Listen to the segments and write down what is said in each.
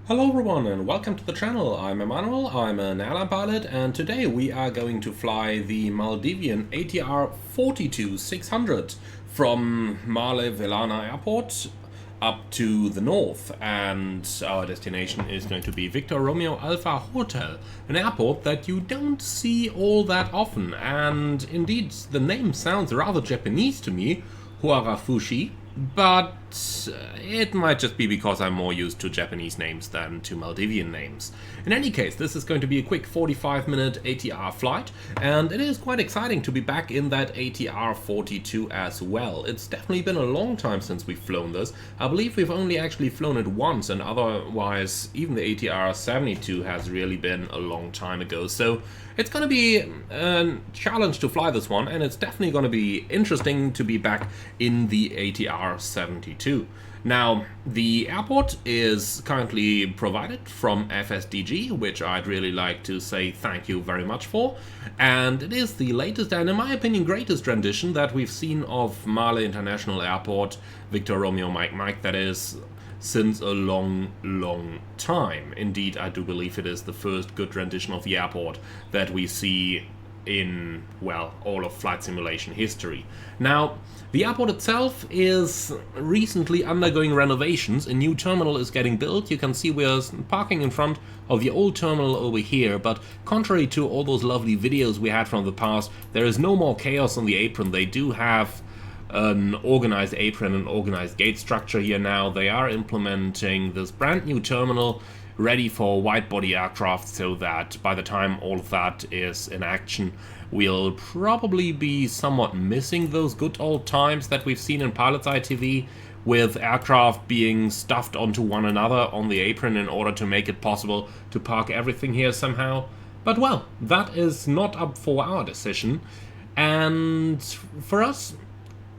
Hello everyone and welcome to the channel. I'm Emmanuel, I'm an airline pilot, and today we are going to fly the Maldivian ATR42 600 from Malé Airport up to the north, and our destination is going to be Victor Romeo Alpha Hotel, an airport that you don't see all that often, and indeed the name sounds rather Japanese to me, Hoarafushi. But it might just be because I'm more used to Japanese names than to Maldivian names. In any case, this is going to be a quick 45-minute ATR flight, and it is quite exciting to be back in that ATR42 as well. It's definitely been a long time since we've flown this. I believe we've only actually flown it once, and otherwise even the ATR72 has really been a long time ago. So it's going to be a challenge to fly this one, and it's definitely going to be interesting to be back in the ATR72. Now, the airport is currently provided from FSDG, which I'd really like to say thank you very much for, and it is the latest and, in my opinion, greatest rendition that we've seen of Malé International Airport, Victor Romeo Mike Mike, that is, since a long time. Indeed, I do believe it is the first good rendition of the airport that we see in, well, all of flight simulation history. Now, the airport itself is recently undergoing renovations. A new terminal is getting built. You can see we're parking in front of the old terminal over here, but contrary to all those lovely videos we had from the past, there is no more chaos on the apron. They do have an organized apron and organized gate structure here now. They are implementing this brand new terminal ready for wide-body aircraft, so that by the time all of that is in action, we'll probably be somewhat missing those good old times that we've seen in Pilot's Eye TV, with aircraft being stuffed onto one another on the apron in order to make it possible to park everything here somehow. But well, that is not up for our decision, and for us,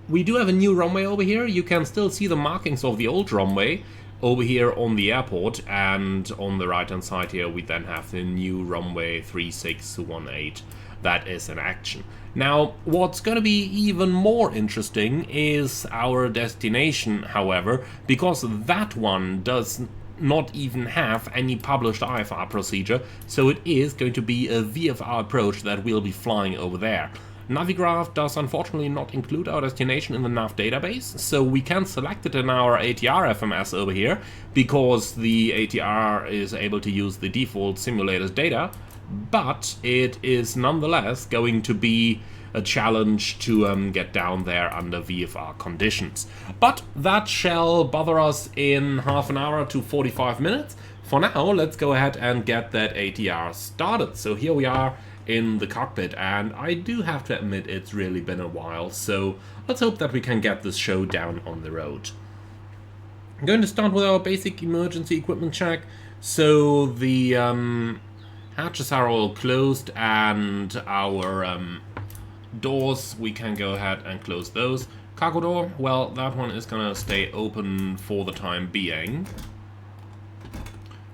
we do have a new runway over here. You can still see the markings of the old runway over here on the airport, and on the right hand side here we then have the new runway 3618 that is in action. Now, what's going to be even more interesting is our destination, however, because that one does not even have any published IFR procedure, so it is going to be a VFR approach that we'll be flying over there. Navigraph does unfortunately not include our destination in the nav database, so we can select it in our ATR FMS over here, because the ATR is able to use the default simulator's data, but it is nonetheless going to be a challenge to get down there under VFR conditions. But that shall bother us in half an hour to 45 minutes. For now, let's go ahead and get that ATR started. So here we are in the cockpit, and I do have to admit it's really been a while, so let's hope that we can get this show down on the road. I'm going to start with our basic emergency equipment check. So the hatches are all closed, and our doors, we can go ahead and close those. Cargo door, well, that one is gonna stay open for the time being,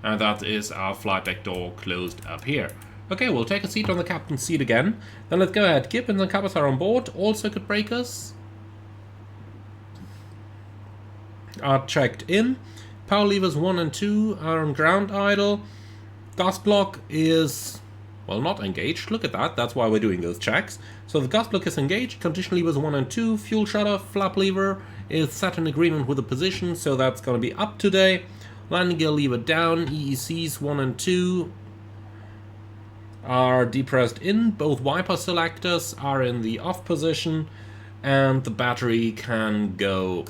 and that is our flight deck door closed up here. Okay, we'll take a seat on the captain's seat again. Then let's go ahead. Gear pins and covers are on board. All circuit breakers are checked in. Power levers 1 and 2 are on ground idle. Gas block is, well, not engaged. Look at that. That's why we're doing those checks. So the gas block is engaged. Condition levers 1 and 2. Fuel shutter, flap lever is set in agreement with the position, so that's going to be up today. Landing gear lever down. EECs 1 and 2 are depressed in. Both wiper selectors are in the off position, and the battery can go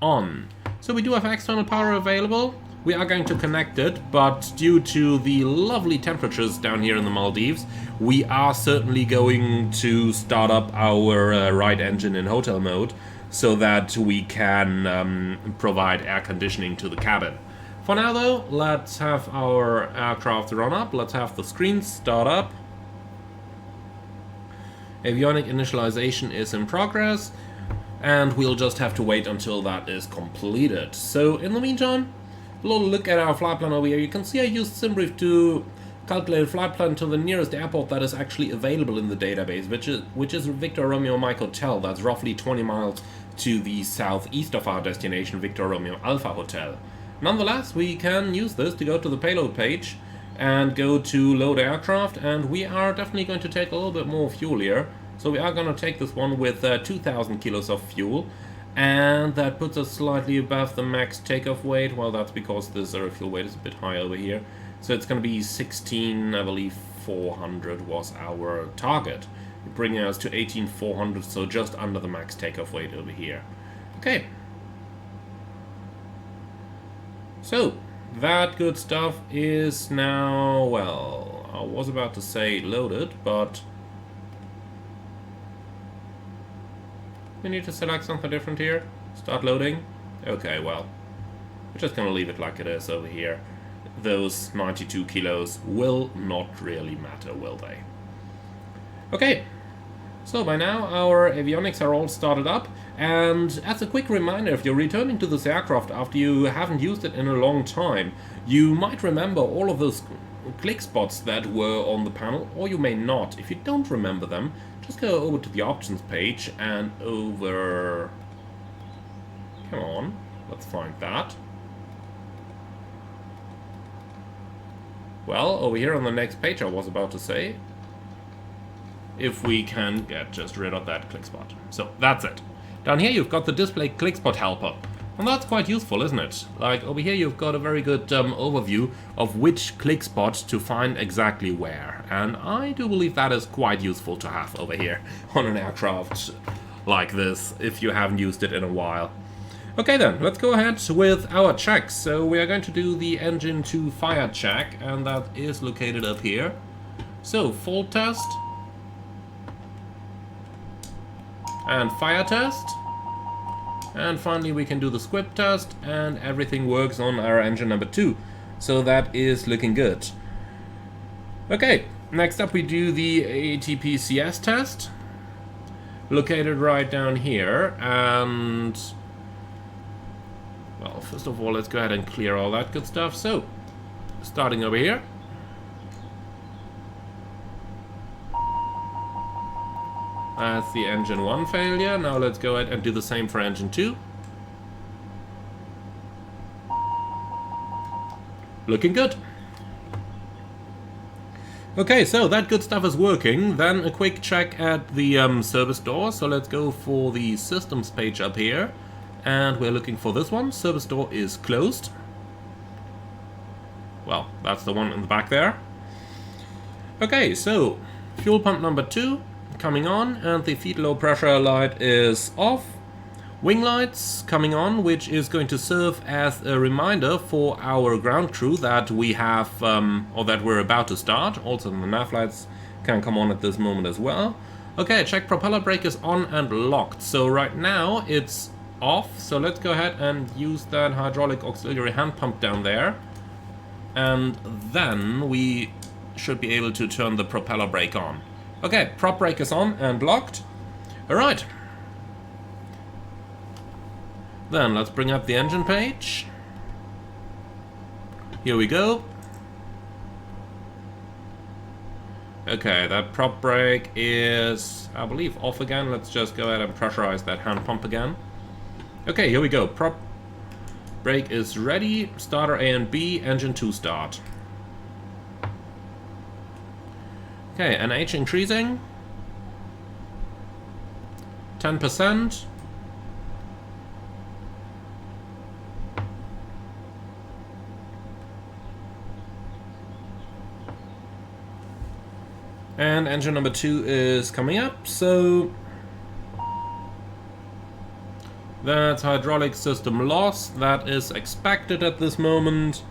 on. So we do have external power available. We are going to connect it, but due to the lovely temperatures down here in the Maldives, we are certainly going to start up our right engine in hotel mode, so that we can provide air conditioning to the cabin. For now though, let's have our aircraft run up, let's have the screens start up. Avionic initialization is in progress, and we'll just have to wait until that is completed. So in the meantime, a little look at our flight plan over here. You can see I used SimBrief to calculate a flight plan to the nearest airport that is actually available in the database, which is Victor Romeo Mike Hotel. That's roughly 20 miles to the southeast of our destination, Victor Romeo Alpha Hotel. Nonetheless, we can use this to go to the payload page and go to load aircraft, and we are definitely going to take a little bit more fuel here. So we are going to take this one with 2,000 kilos of fuel, and that puts us slightly above the max takeoff weight. Well, that's because this fuel weight is a bit high over here. So it's going to be 16, I believe 400 was our target, bringing us to 18,400, so just under the max takeoff weight over here. Okay. So, that good stuff is now, well, I was about to say loaded, but we need to select something different here. Start loading. Okay, well, we're just gonna leave it like it is over here. Those 92 kilos will not really matter, will they? Okay, so by now our avionics are all started up, and as a quick reminder, if you're returning to this aircraft after you haven't used it in a long time, you might remember all of those click spots that were on the panel, or you may not. If you don't remember them, just go over to the options page and over... Come on, let's find that. Well, over here on the next page I was about to say, if we can get just rid of that click spot. So, that's it. Down here you've got the display click spot helper. And that's quite useful, isn't it? Like, over here you've got a very good overview of which click spot to find exactly where. And I do believe that is quite useful to have over here on an aircraft like this, if you haven't used it in a while. Okay then, let's go ahead with our checks. So we are going to do the engine to fire check, and that is located up here. So, fault test. And fire test. And finally we can do the squib test, and everything works on our engine number 2. So that is looking good. Okay, next up we do the ATPCS test. Located right down here, and... well, first of all, let's go ahead and clear all that good stuff. So, starting over here. That's the engine 1 failure. Now let's go ahead and do the same for engine 2. Looking good. Okay, so that good stuff is working. Then a quick check at the service door. So let's go for the systems page up here. And we're looking for this one. Service door is closed. Well, that's the one in the back there. Okay, so fuel pump number 2 coming on, and the feed low pressure light is off. Wing lights coming on, which is going to serve as a reminder for our ground crew that we have, or that we're about to start. Also the nav lights can come on at this moment as well. Okay, check propeller brake is on and locked. So right now it's off, so let's go ahead and use that hydraulic auxiliary hand pump down there, and then we should be able to turn the propeller brake on. Okay, prop brake is on and locked. Alright. Then let's bring up the engine page. Here we go. Okay, that prop brake is, I believe, off again. Let's just go ahead and pressurize that hand pump again. Okay, here we go. Prop brake is ready. Starter A and B, engine 2 start. Okay, NH increasing. 10%. And engine number 2 is coming up, so that's hydraulic system loss. That is expected at this moment.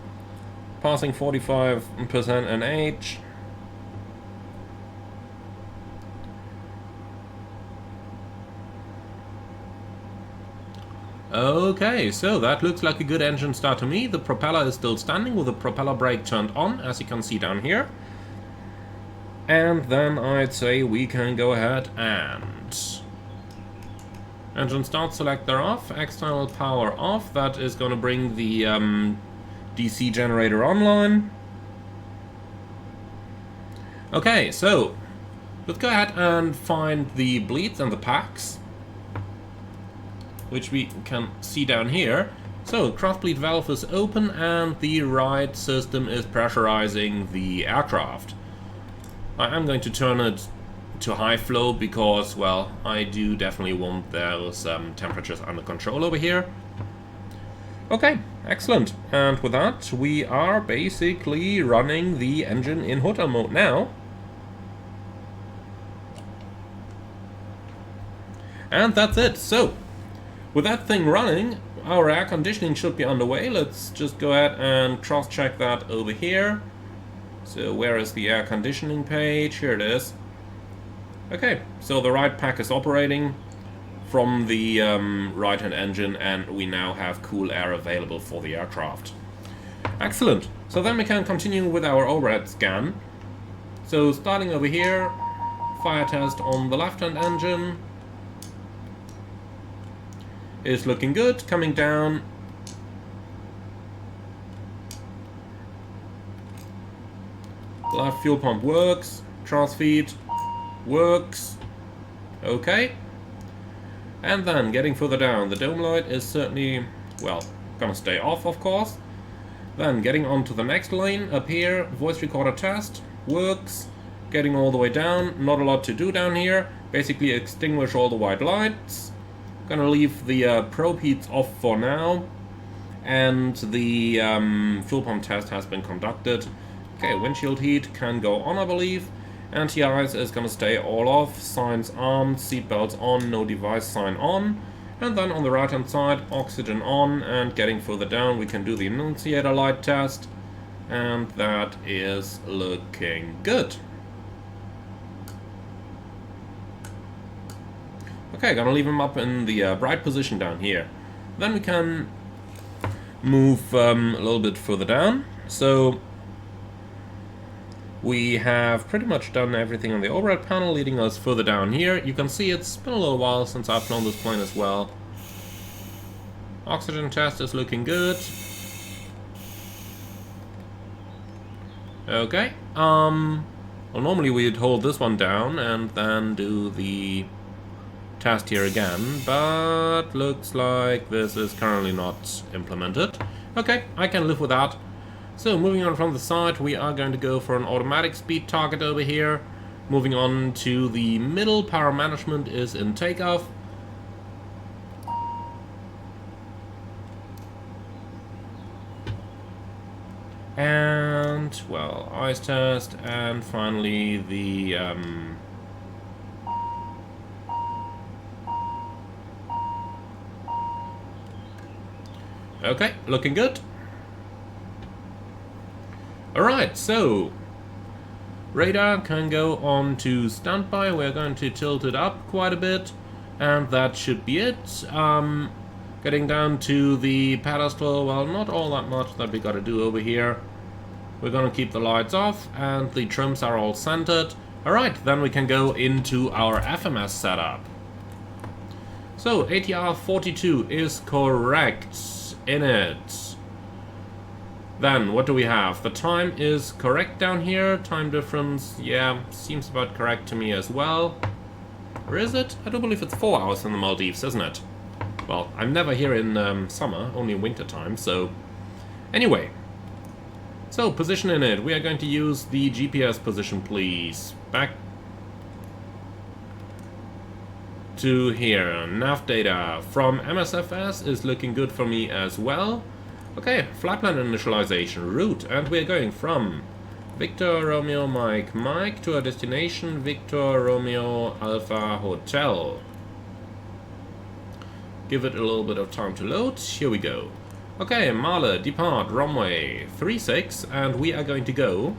Passing 45% NH. Okay, so that looks like a good engine start to me. The propeller is still standing with the propeller brake turned on, as you can see down here. And then I'd say we can go ahead and... engine start selector off, external power off. That is going to bring the DC generator online. Okay, so let's go ahead and find the bleeds and the packs, which we can see down here. So, craft bleed valve is open and the right system is pressurizing the aircraft. I am going to turn it to high flow because, well, I do definitely want those temperatures under control over here. Okay, excellent. And with that, we are basically running the engine in hotel mode now. And that's it. So, with that thing running, our air conditioning should be underway. Let's just go ahead and cross-check that over here. So, where is the air conditioning page? Here it is. Okay, so the right pack is operating from the right-hand engine, and we now have cool air available for the aircraft. Excellent. So then we can continue with our overhead scan. So starting over here, fire test on the left-hand engine is looking good. Coming down, left fuel pump works, transfer feed works, okay. And then getting further down, the dome light is certainly, well, gonna stay off, of course. Then getting on to the next lane, up here, voice recorder test, works. Getting all the way down, not a lot to do down here. Basically extinguish all the white lights. Gonna leave the probe heats off for now. And the fuel pump test has been conducted. Okay, windshield heat can go on, I believe. Anti-ice is gonna stay all off. Signs armed, seatbelts on, no device sign on. And then on the right hand side, oxygen on, and getting further down we can do the annunciator light test. And that is looking good. Okay, gonna leave him up in the bright position down here. Then we can move a little bit further down. So we have pretty much done everything on the overhead panel, leading us further down here. You can see it's been a little while since I've flown this plane as well. Oxygen test is looking good. Okay. Well, normally we'd hold this one down and then do the test here again, but looks like this is currently not implemented. Okay, I can live with that. So moving on from the side, we are going to go for an automatic speed target over here. Moving on to the middle, power management is in takeoff. And, well, ice test, and finally the okay, looking good. Alright, so radar can go on to standby. We're going to tilt it up quite a bit, and that should be it. Getting down to the pedestal, well, not all that much that we got to do over here. We're going to keep the lights off, and the trims are all centered. Alright, then we can go into our FMS setup. So, ATR42 is correct in it. Then, what do we have? The time is correct down here. Time difference, yeah, seems about correct to me as well. Or is it? I do believe it's 4 hours in the Maldives, isn't it? Well, I'm never here in summer, only in winter time, so... Anyway. So, position in it. We are going to use the GPS position, please. Back to here. Nav data from MSFS is looking good for me as well. Okay, flight plan initialization route, and we're going from Victor Romeo Mike Mike to our destination Victor Romeo Alpha Hotel. Give it a little bit of time to load. Here we go. Okay, Malé, depart runway 36, and we are going to go.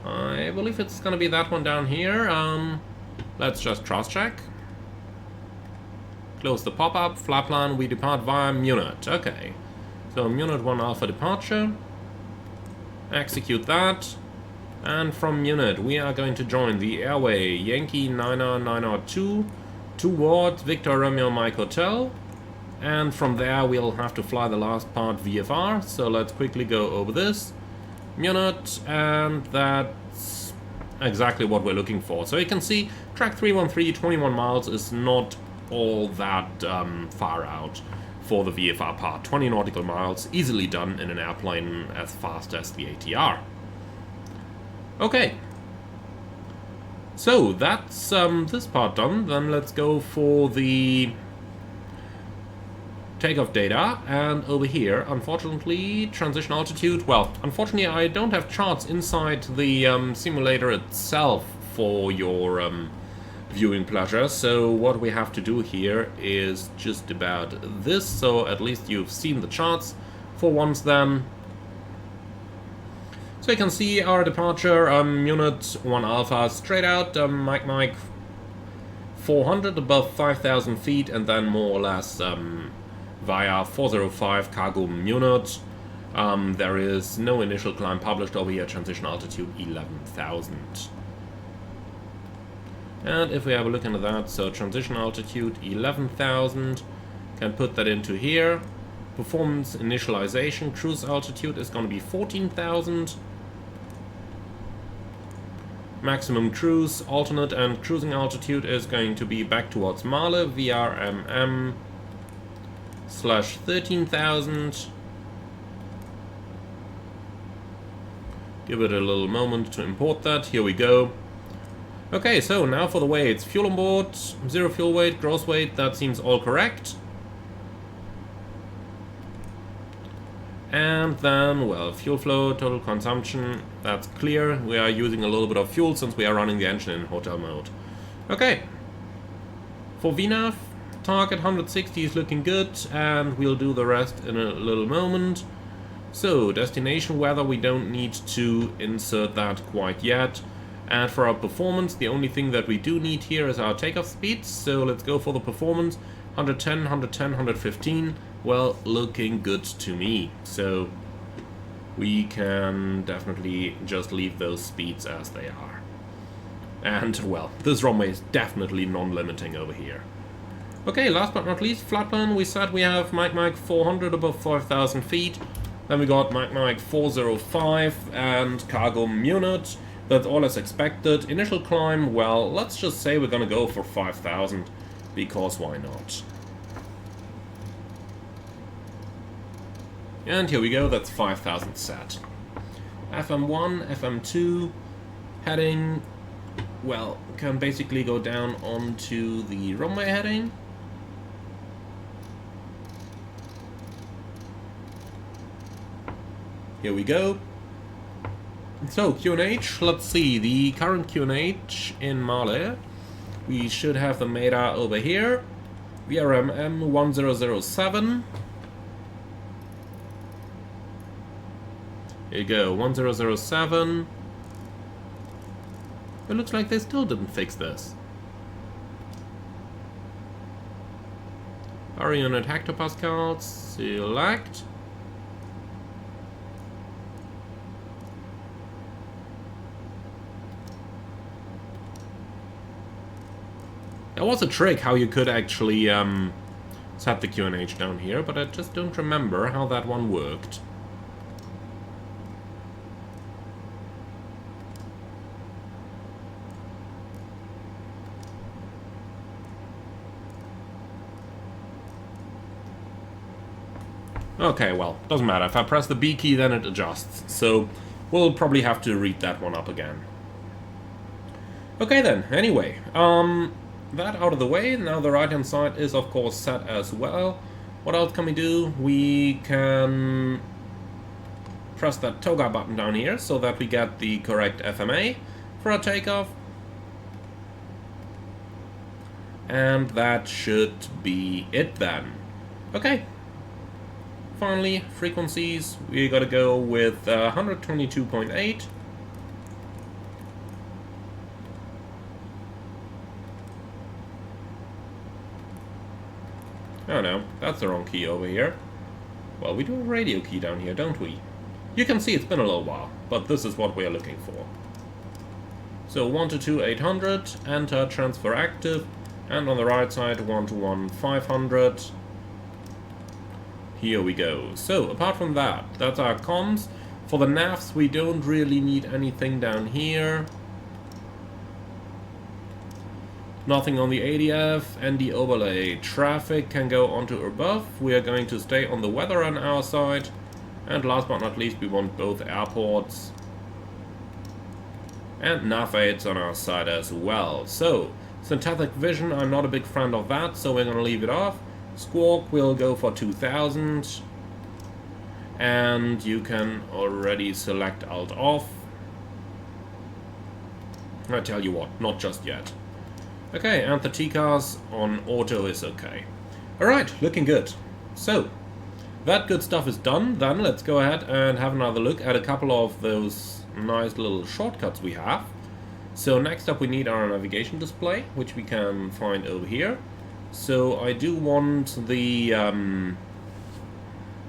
I believe it's gonna be that one down here. Let's just cross-check. Close the pop-up, flight plan, we depart via Munich. Okay, so Munich 1 Alpha departure. Execute that. And from Munich, we are going to join the airway Yankee 902 towards Victor Romeo Mike Hotel. And from there, we'll have to fly the last part VFR. So let's quickly go over this. Munich, and that's exactly what we're looking for. So you can see, track 313, 21 miles is not all that far out. for the VFR part. 20 nautical miles, easily done in an airplane as fast as the ATR. Okay. So that's this part done. Then let's go for the takeoff data, and over here, unfortunately, transition altitude. Well, unfortunately, I don't have charts inside the simulator itself for your viewing pleasure, so what we have to do here is just about this, so at least you've seen the charts for once then. So you can see our departure, unit 1 alpha straight out, Mike 400 above 5,000 feet, and then more or less via 405 cargo unit. There is no initial climb published over here, transition altitude 11,000. And if we have a look into that, so transition altitude 11,000, can put that into here. Performance initialization, cruise altitude is going to be 14,000. Maximum cruise, alternate and cruising altitude is going to be back towards Malé, VRMM /13,000. Give it a little moment to import that. Here we go. Okay, so now for the weights. Fuel on board, 0 fuel weight, gross weight, that seems all correct. And then, well, fuel flow, total consumption, that's clear. We are using a little bit of fuel since we are running the engine in hotel mode. Okay. For VNAV, target 160 is looking good, and we'll do the rest in a little moment. So, destination weather, we don't need to insert that quite yet. And for our performance, the only thing that we do need here is our takeoff speeds. So let's go for the performance. 110, 110, 115. Well, looking good to me. So we can definitely just leave those speeds as they are. And, well, this runway is definitely non-limiting over here. Okay, last but not least, flatland. We said we have Mike 400 above 5,000 feet. Then we got Mike 405 and cargo unit. That's all as expected. Initial climb, well, let's just say we're gonna go for 5,000, because why not? And here we go, that's 5,000 set. FM1, FM2, heading, well, can basically go down onto the runway heading. Here we go. So, QNH, let's see, the current QNH in Malé. We should have the MEDA over here. VRMM 1007. Here you go, 1007. It looks like they still didn't fix this. Power unit hectopascals, select. There was a trick how you could actually set the QNH down here, but I just don't remember how that one worked. Okay, well, doesn't matter. If I press the B key, then it adjusts. So we'll probably have to read that one up again. Okay then, anyway. That out of the way, now the right hand side is of course set as well. What else can we do? We can press that toga button down here so that we get the correct FMA for our takeoff. And that should be it then. Okay. Finally, frequencies, we gotta go with 122.8. Oh no, that's the wrong key over here. Well, we do have a radio key down here, don't we? You can see it's been a little while, but this is what we are looking for. So 1 to 2, 800, enter, transfer active, and on the right side 1 to 1, 500. Here we go. So, apart from that, that's our comms. For the navs, we don't really need anything down here. Nothing on the ADF and the overlay. Traffic can go onto above. We are going to stay on the weather on our side. And last but not least, we want both airports and nav aids on our side as well. So, synthetic vision, I'm not a big fan of that, so we're gonna leave it off. Squawk will go for 2000. And you can already select Alt off. I tell you what, not just yet. Okay, and the TCAS on auto is okay. Alright, looking good. So, that good stuff is done. Then let's go ahead and have another look at a couple of those nice little shortcuts we have. So next up we need our navigation display, which we can find over here. So I do want the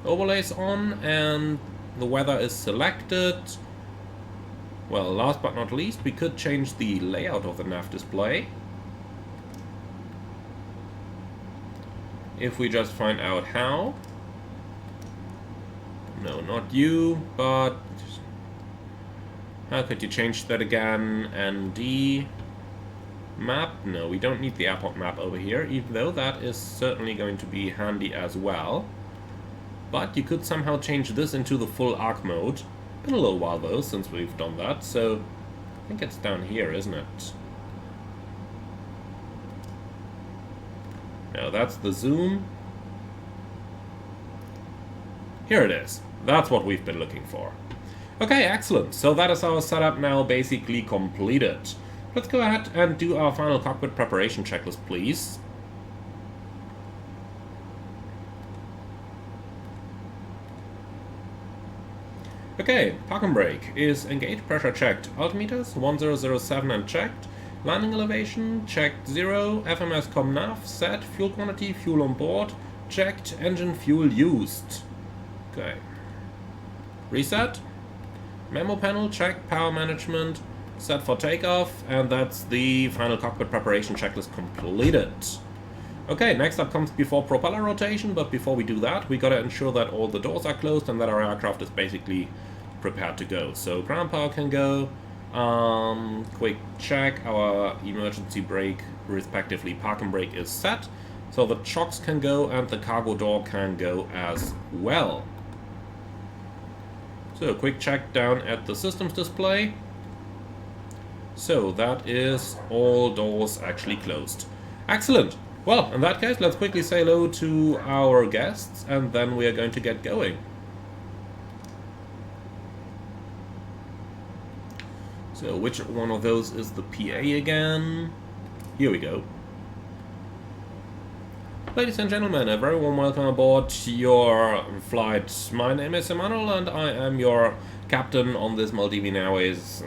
overlays on, and the weather is selected. Well, last but not least, we could change the layout of the nav display. If we just find out how. No, not you, but how could you change that again? ND map? No, we don't need the airport map over here, even though that is certainly going to be handy as well. But you could somehow change this into the full arc mode. Been a little while though since we've done that, so I think it's down here, isn't it? No, that's the zoom. Here it is. That's what we've been looking for. Okay, excellent. So that is our setup now basically completed. Let's go ahead and do our final cockpit preparation checklist, please. Okay, park and brake is engaged, pressure checked, altimeters 1007 and checked, landing elevation checked 0, FMS com nav set, fuel quantity, fuel on board checked, engine fuel used. Okay. Reset. Memo panel checked, power management set for takeoff, and that's the final cockpit preparation checklist completed. Okay, next up comes before propeller rotation, but before we do that, we gotta ensure that all the doors are closed and that our aircraft is basically prepared to go. So ground power can go. Quick check, our emergency brake, respectively park and brake, is set. So the chocks can go and the cargo door can go as well. So a quick check down at the systems display. So that is all doors actually closed. Excellent. Well, in that case, let's quickly say hello to our guests and then we are going to get going. So which one of those is the PA again? Here we go. Ladies and gentlemen, a very warm welcome aboard your flight. My name is Emmanuel and I am your captain on this Maldivian Airways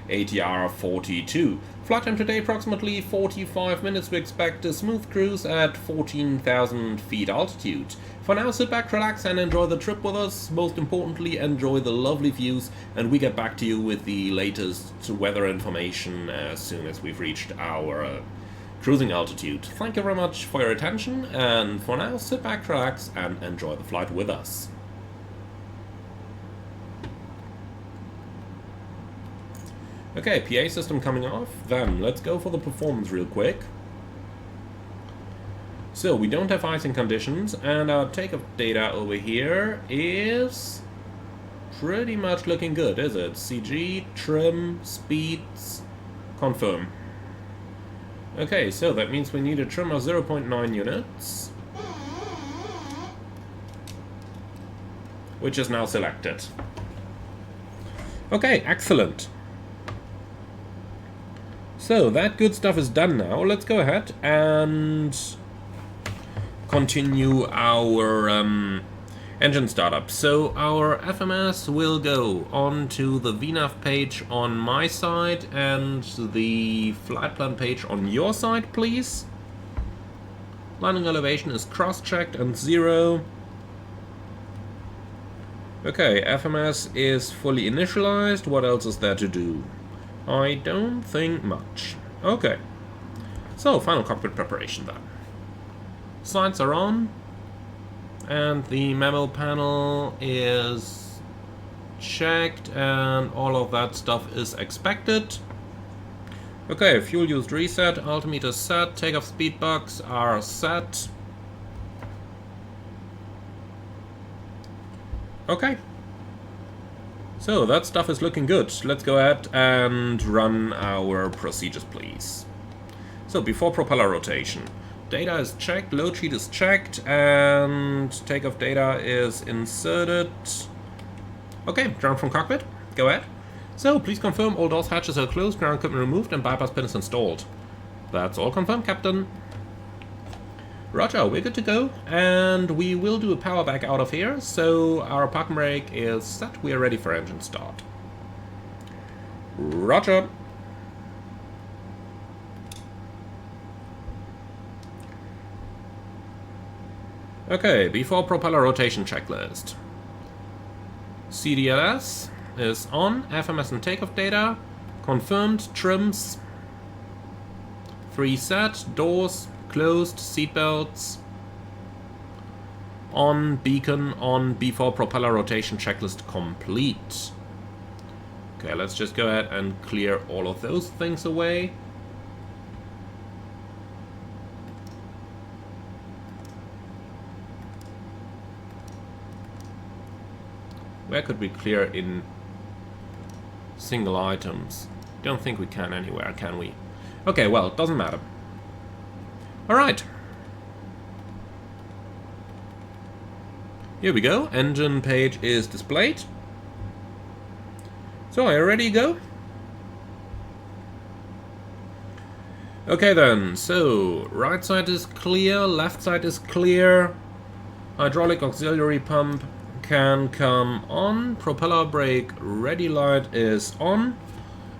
ATR42. Flight time today approximately 45 minutes. We expect a smooth cruise at 14,000 feet altitude. For now, sit back, relax and enjoy the trip with us. Most importantly, enjoy the lovely views, and we get back to you with the latest weather information as soon as we've reached our cruising altitude. Thank you very much for your attention, and for now, sit back, relax and enjoy the flight with us. Okay, PA system coming off, then let's go for the performance real quick. So, we don't have icing conditions, and our takeoff data over here is pretty much looking good, is it? CG, trim, speeds, confirm. Okay, so that means we need a trim of 0.9 units, which is now selected. Okay, excellent. So, that good stuff is done now. Let's go ahead and continue our engine startup. So, our FMS will go onto the VNAV page on my side and the flight plan page on your side, please. Landing elevation is cross-checked and 0. Okay, FMS is fully initialized. What else is there to do? I don't think much. Okay. So, final cockpit preparation then. Sights are on. And the memo panel is checked and all of that stuff is expected. Okay, fuel used reset, altimeter set, takeoff speed box are set. Okay. So that stuff is looking good. Let's go ahead and run our procedures, please. So before propeller rotation, data is checked, load sheet is checked, and takeoff data is inserted. Okay, ground from cockpit, go ahead. So please confirm all doors, hatches are closed, ground equipment removed, and bypass pin is installed. That's all confirmed, Captain. Roger, we're good to go, and we will do a power back out of here, so our parking brake is set, we are ready for engine start. Roger. Okay, before propeller rotation checklist. CDLS is on, FMS and takeoff data, confirmed, trims, 3 set, doors, closed, seatbelts, on, beacon, on, before propeller rotation checklist complete. Okay, let's just go ahead and clear all of those things away. Where could we clear in single items? Don't think we can anywhere, can we? Okay, well, it doesn't matter. Alright. Here we go. Engine page is displayed. So, are you ready to go? Okay then, so right side is clear, left side is clear. Hydraulic auxiliary pump can come on. Propeller brake ready light is on.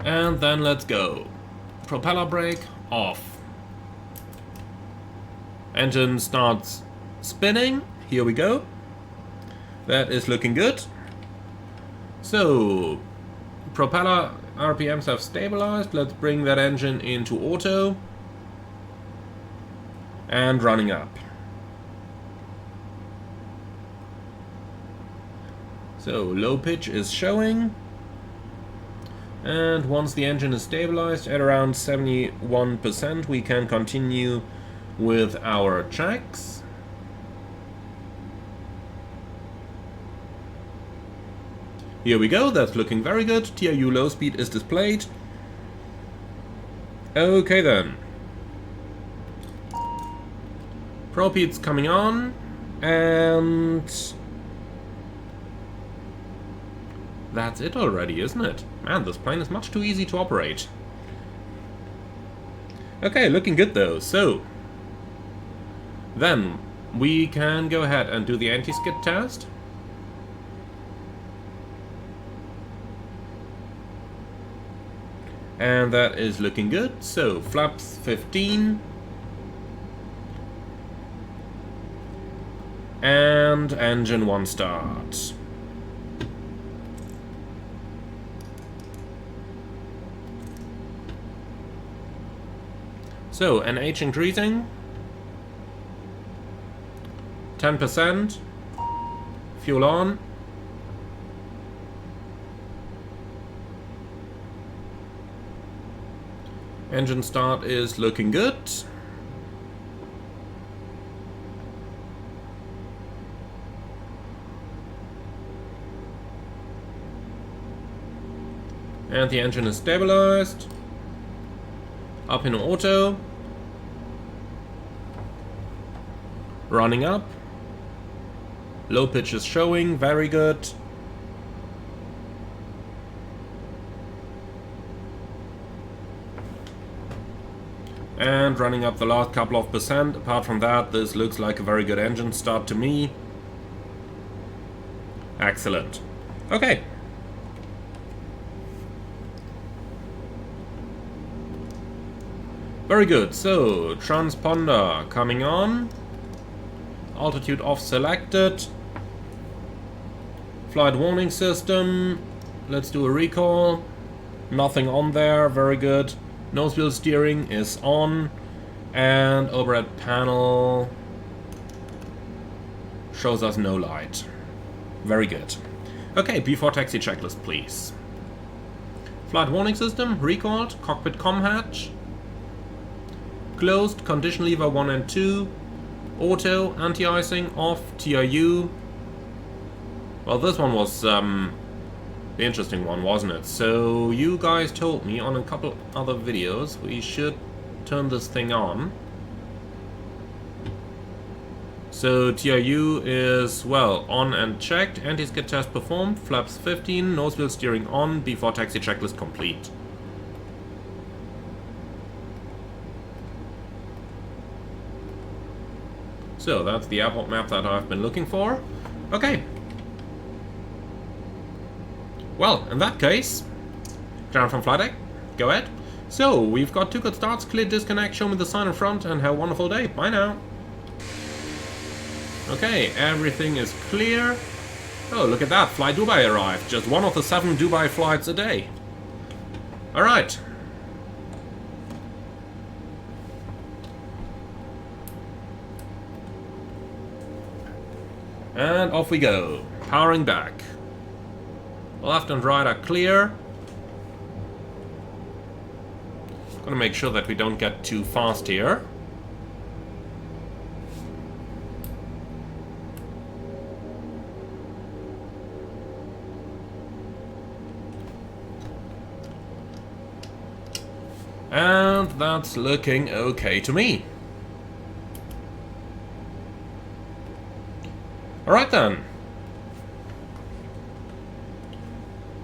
And then let's go. Propeller brake off. Engine starts spinning. Here we go. That is looking good. So, propeller RPMs have stabilized. Let's bring that engine into auto. And running up. So, low pitch is showing. And once the engine is stabilized at around 71%, we can continue with our checks. Here we go, that's looking very good. TRU low speed is displayed. Okay then. ProArt's coming on, and that's it already, isn't it? Man, this plane is much too easy to operate. Okay, looking good though. So then we can go ahead and do the anti-skid test. And that is looking good. So flaps 15. And engine 1 start. So NH increasing. 10%. Fuel on. Engine start is looking good. And the engine is stabilized. Up in auto. Running up. Low pitch is showing, very good. And running up the last couple of percent. Apart from that, this looks like a very good engine start to me. Excellent. Okay. Very good. So, transponder coming on. Altitude off selected. Flight warning system. Let's do a recall. Nothing on there. Very good. Nose wheel steering is on. And overhead panel shows us no light. Very good. Okay, before taxi checklist, please. Flight warning system, recalled, cockpit comm hatch, closed, condition lever 1 and 2, auto, anti-icing, off, TRU. Well, this one was the interesting one, wasn't it? So you guys told me on a couple other videos we should turn this thing on. So TRU is, well, on and checked, anti-skid test performed, flaps 15, nose wheel steering on, before taxi checklist complete. So that's the airport map that I've been looking for. Okay. Well, in that case, down from flight deck, go ahead. So, we've got 2 good starts, clear disconnect, show me the sign in front, and have a wonderful day. Bye now. Okay, everything is clear. Oh, look at that, Fly Dubai arrived. Just one of the 7 Dubai flights a day. Alright. And off we go. Powering back. Left and right are clear. Gonna make sure that we don't get too fast here. And that's looking okay to me. Alright then.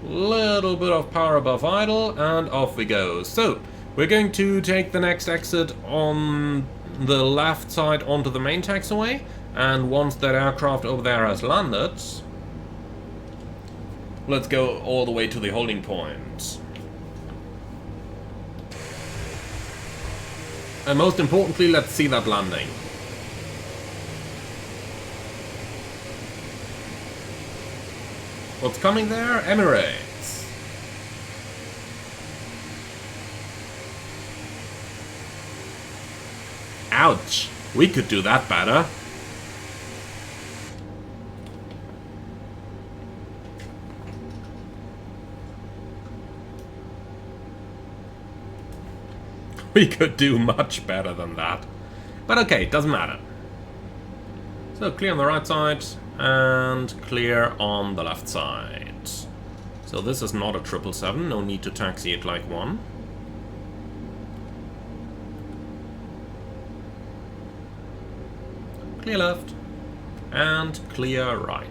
Little bit of power above idle, and off we go. So, we're going to take the next exit on the left side onto the main taxiway, and once that aircraft over there has landed, let's go all the way to the holding point. And most importantly, let's see that landing. What's coming there? Emirates. Ouch! We could do that better. We could do much better than that. But okay, doesn't matter. So clear on the right side and clear on the left side. So this is not a 777, no need to taxi it like one. Clear left and clear right.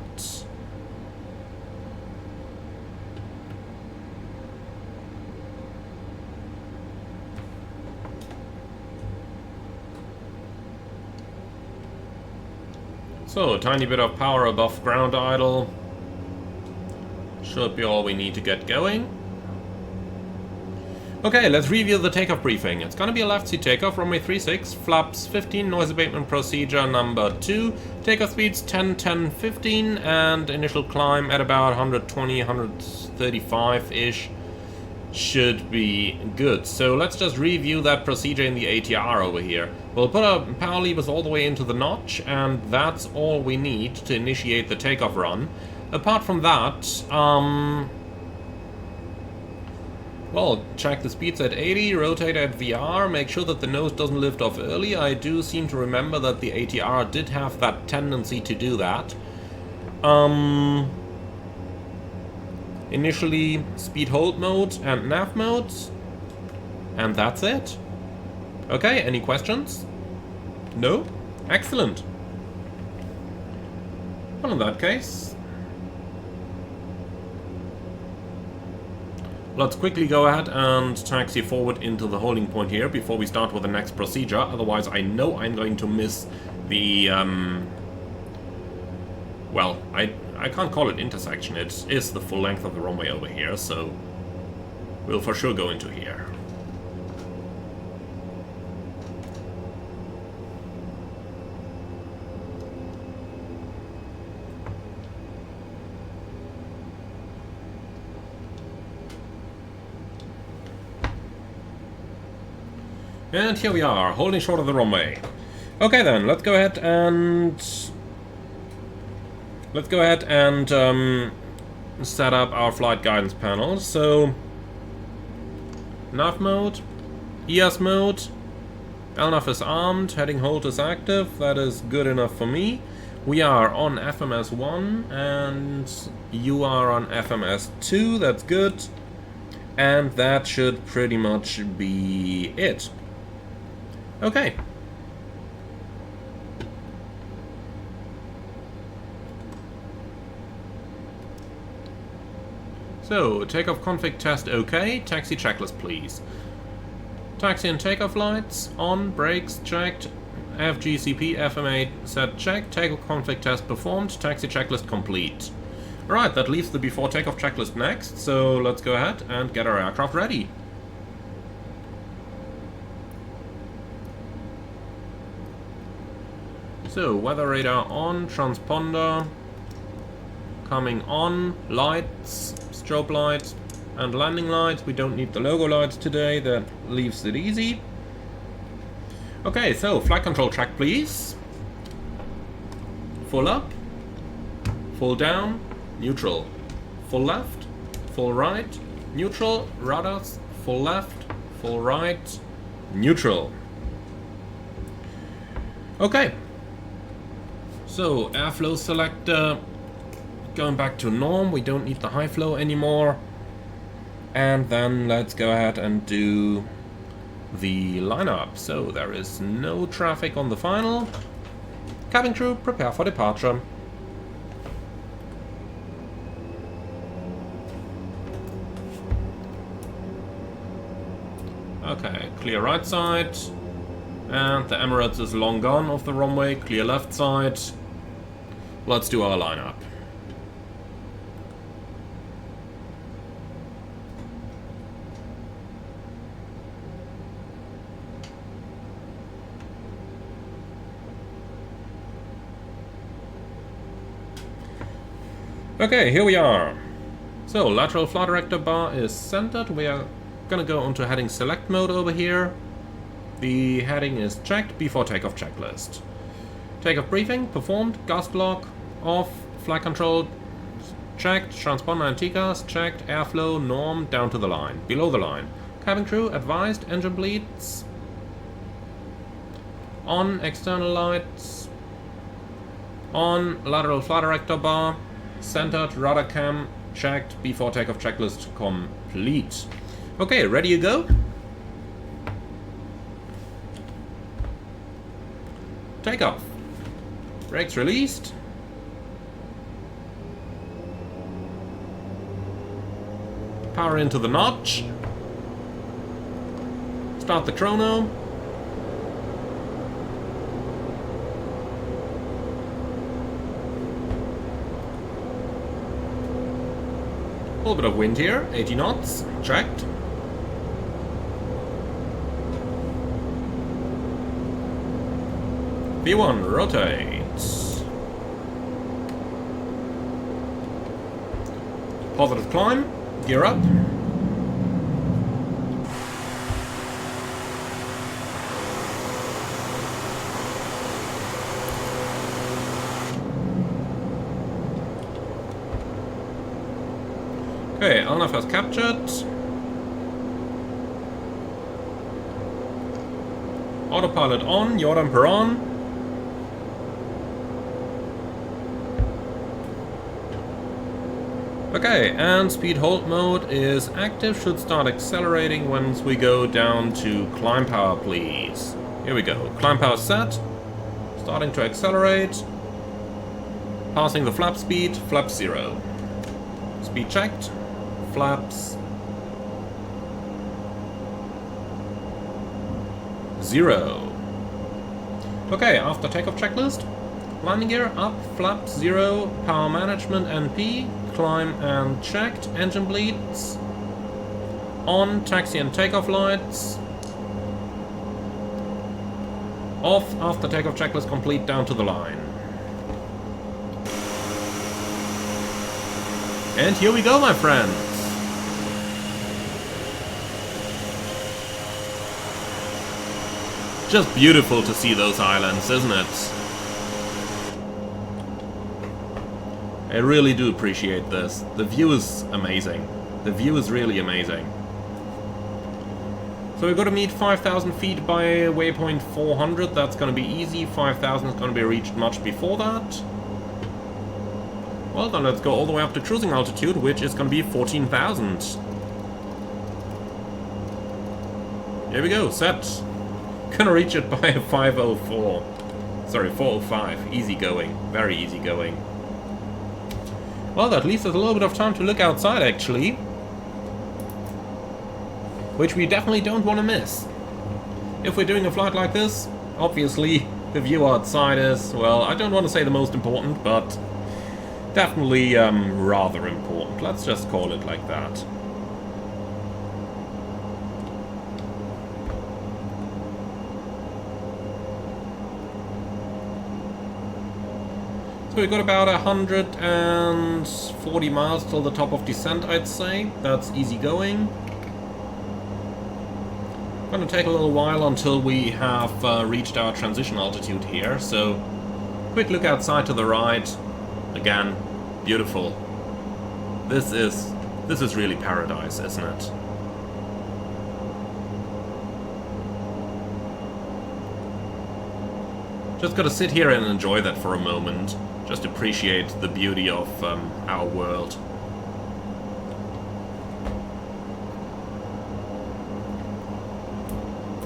So, a tiny bit of power above ground idle. Should be all we need to get going. Okay, let's review the takeoff briefing. It's gonna be a left seat takeoff, runway 36, flaps 15, noise abatement procedure number 2, takeoff speeds 10, 10, 15, and initial climb at about 120, 135-ish. Should be good. So let's just review that procedure in the ATR over here. We'll put our power levers all the way into the notch, and that's all we need to initiate the takeoff run. Apart from that, well, check the speeds at 80, rotate at VR, make sure that the nose doesn't lift off early. I do seem to remember that the ATR did have that tendency to do that. Initially, speed hold mode and nav mode, and that's it. Okay, any questions? No? Excellent. Well, in that case, let's quickly go ahead and taxi forward into the holding point here before we start with the next procedure. Otherwise, I know I'm going to miss the, well, I can't call it intersection, it is the full length of the runway over here, so we'll for sure go into here. And here we are, holding short of the runway. Okay then, let's go ahead and set up our flight guidance panel. So Nav mode, ES mode, LNAV is armed, heading hold is active, that is good enough for me. We are on FMS 1 and you are on FMS 2, that's good. And that should pretty much be it. Okay. So, takeoff config test okay, taxi checklist please. Taxi and takeoff lights on, brakes checked, FGCP FMA set check, takeoff config test performed, taxi checklist complete. Alright, that leaves the before takeoff checklist next, so let's go ahead and get our aircraft ready. So, weather radar on, transponder coming on, lights, strobe lights, and landing lights. We don't need the logo lights today, that leaves it easy. Okay, so flight control track please. Full up, full down, neutral. Full left, full right, neutral, radars, full left, full right, neutral. Okay. So, airflow selector, going back to norm, we don't need the high flow anymore. And then let's go ahead and do the lineup. So there is no traffic on the final. Cabin crew, prepare for departure. Okay, clear right side. And the Emirates is long gone off the runway, clear left side. Let's do our lineup. Okay, here we are. So, lateral flight director bar is centered. We are gonna go onto heading select mode over here. The heading is checked before takeoff checklist. Takeoff briefing performed, gas block off, flight control checked, transponder and TCAS checked, airflow norm down to the line, below the line. Cabin crew advised, engine bleeds on, external lights on, lateral flight director bar centered, rudder cam checked before takeoff checklist complete. Okay, ready to go? Takeoff. Brakes released. Power into the notch. Start the chrono. A little bit of wind here, 80 knots, checked. V1 rotates. Positive climb, gear up. Okay, LNAV has captured. Autopilot on, yaw damper on. Okay, and speed hold mode is active, should start accelerating once we go down to climb power, please. Here we go, climb power set, starting to accelerate, passing the flap speed, flap 0. Speed checked, flaps 0. Okay, after takeoff checklist, landing gear up, flap 0, power management NP, climb and checked, engine bleeds on, taxi and takeoff lights off, after takeoff checklist complete, down to the line. And here we go, my friends. Just beautiful to see those islands, isn't it? I really do appreciate this. The view is amazing. The view is really amazing. So we've got to meet 5,000 feet by waypoint 400. That's going to be easy. 5,000 is going to be reached much before that. Well, then let's go all the way up to cruising altitude, which is going to be 14,000. Here we go, set. Gonna reach it by 5:04. Sorry, 4:05. Easy going. Very easy going. Well, that leaves us a little bit of time to look outside, actually. Which we definitely don't want to miss. If we're doing a flight like this, obviously the view outside is, well, I don't want to say the most important, but definitely rather important. Let's just call it like that. So we've got about 140 miles till the top of descent, I'd say. That's easy going. Gonna take a little while until we have reached our transition altitude here, so quick look outside to the right. Again, beautiful. This is really paradise, isn't it? Just gotta sit here and enjoy that for a moment. Just appreciate the beauty of our world.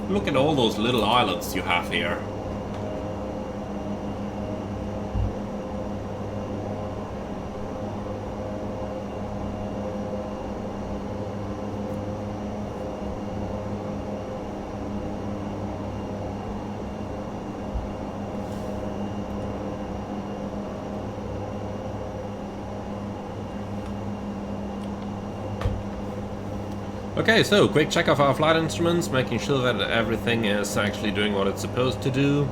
Look at all those little islets you have here. Okay, so quick check of our flight instruments, making sure that everything is actually doing what it's supposed to do.